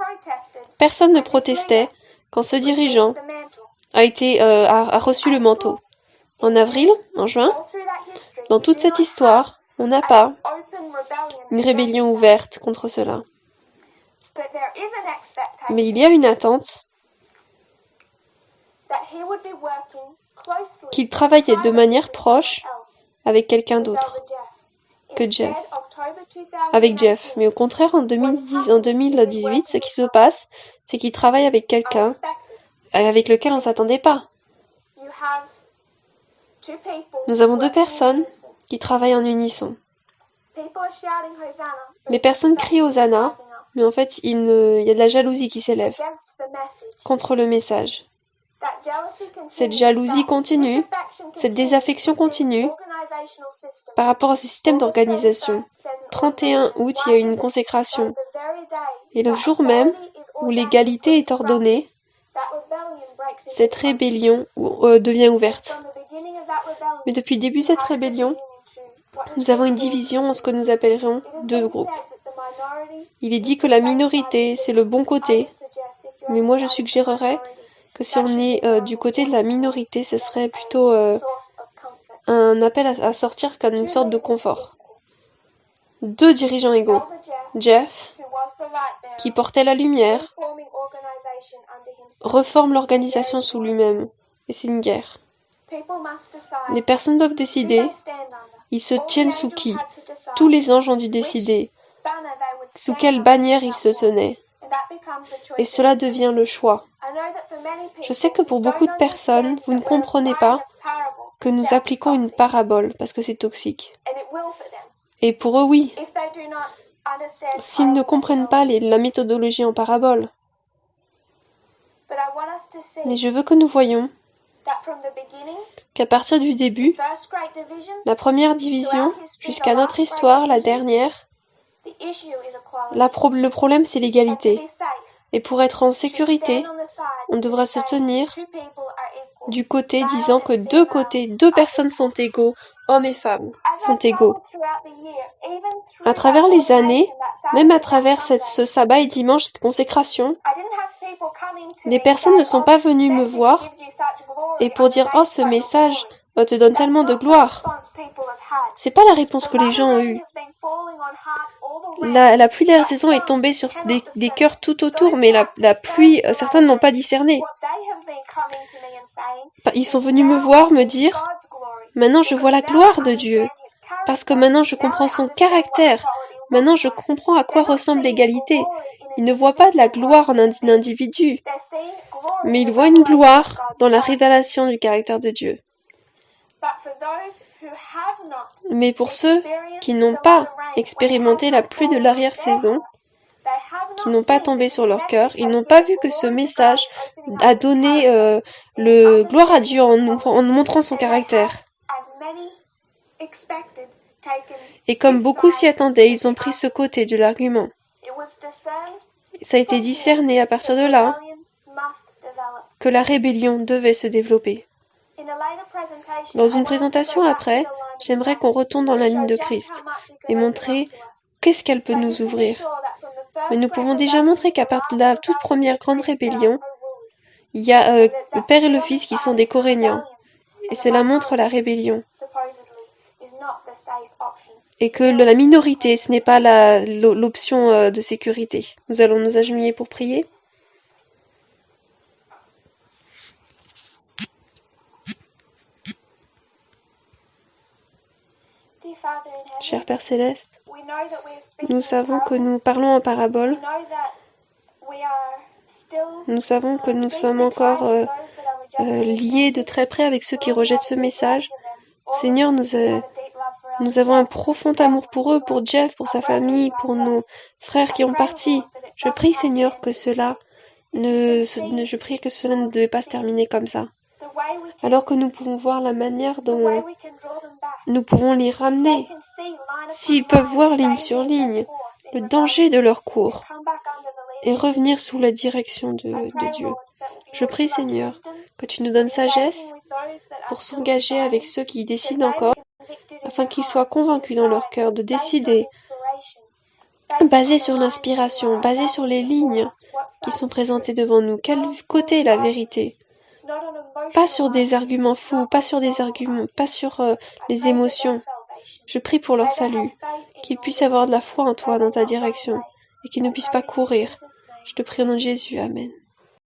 Personne ne protestait quand ce dirigeant a reçu le manteau. En avril, en juin, dans toute cette histoire, on n'a pas une rébellion ouverte contre cela. Mais il y a une attente qu'il travaillait de manière proche avec quelqu'un d'autre que Jeff. Avec Jeff. Mais au contraire, en 2018, ce qui se passe, c'est qu'il travaille avec quelqu'un avec lequel on ne s'attendait pas. Nous avons deux personnes qui travaillent en unisson. Les personnes crient Hosanna, mais en fait, il y a de la jalousie qui s'élève contre le message. Cette jalousie continue, cette désaffection continue par rapport au système d'organisation. 31 août, il y a eu une consécration. Et le jour même où l'égalité est ordonnée, cette rébellion devient ouverte. Mais depuis le début de cette rébellion, nous avons une division en ce que nous appellerions deux groupes. Il est dit que la minorité, c'est le bon côté, mais moi je suggérerais que si on est du côté de la minorité, ce serait plutôt un appel à sortir comme une sorte de confort. Deux dirigeants égaux. Jeff, qui portait la lumière, reforme l'organisation sous lui-même, et c'est une guerre. Les personnes doivent décider, ils se tiennent sous qui? Tous les anges ont dû décider sous quelle bannière ils se tenaient. Et cela devient le choix. Je sais que pour beaucoup de personnes, vous ne comprenez pas que nous appliquons une parabole parce que c'est toxique. Et pour eux, oui. S'ils ne comprennent pas la méthodologie en parabole. Mais je veux que nous voyions qu'à partir du début, la première division, jusqu'à notre histoire, la dernière, le problème c'est l'égalité. Et pour être en sécurité, on devra se tenir du côté disant que deux personnes sont égaux, hommes et femmes sont égaux. À travers les années, même à travers ce sabbat et dimanche, cette consécration, des personnes ne sont pas venues me voir et pour dire « Oh, ce message te donne tellement de gloire ». C'est pas la réponse que les gens ont eue. La pluie de la saison est tombée sur des cœurs tout autour, mais la pluie, certains n'ont pas discerné. Ils sont venus me voir, me dire « Maintenant je vois la gloire de Dieu, parce que maintenant je comprends son caractère, maintenant je comprends à quoi ressemble l'égalité. » Ils ne voient pas de la gloire en un individu, mais ils voient une gloire dans la révélation du caractère de Dieu. Mais pour ceux qui n'ont pas expérimenté la pluie de l'arrière-saison, qui n'ont pas tombé sur leur cœur, ils n'ont pas vu que ce message a donné le gloire à Dieu en nous montrant son caractère. Et comme beaucoup s'y attendaient, ils ont pris ce côté de l'argument. Ça a été discerné à partir de là que la rébellion devait se développer. Dans une présentation après, j'aimerais qu'on retourne dans la ligne de Christ et montrer qu'est-ce qu'elle peut nous ouvrir. Mais nous pouvons déjà montrer qu'à partir de la toute première grande rébellion, il y a le Père et le Fils qui sont des co-régnants. Et cela montre la rébellion. Et que la minorité, ce n'est pas l'option de sécurité. Nous allons nous agenouiller pour prier. Cher Père Céleste, nous savons que nous parlons en parabole. Nous savons que nous sommes encore liés de très près avec ceux qui rejettent ce message. Seigneur, nous avons un profond amour pour eux, pour Jeff, pour sa famille, pour nos frères qui ont parti. Je prie, Seigneur, que cela ne devait pas se terminer comme ça. Alors que nous pouvons voir la manière dont nous pouvons les ramener, s'ils peuvent voir ligne sur ligne, le danger de leur cours, et revenir sous la direction de Dieu. Je prie, Seigneur, que tu nous donnes sagesse pour s'engager avec ceux qui décident encore, afin qu'ils soient convaincus dans leur cœur de décider basé sur l'inspiration, basé sur les lignes qui sont présentées devant nous. Quel côté est la vérité? Pas sur des arguments fous, pas sur les émotions. Je prie pour leur salut, qu'ils puissent avoir de la foi en toi, dans ta direction, et qu'ils ne puissent pas courir. Je te prie au nom de Jésus, Amen.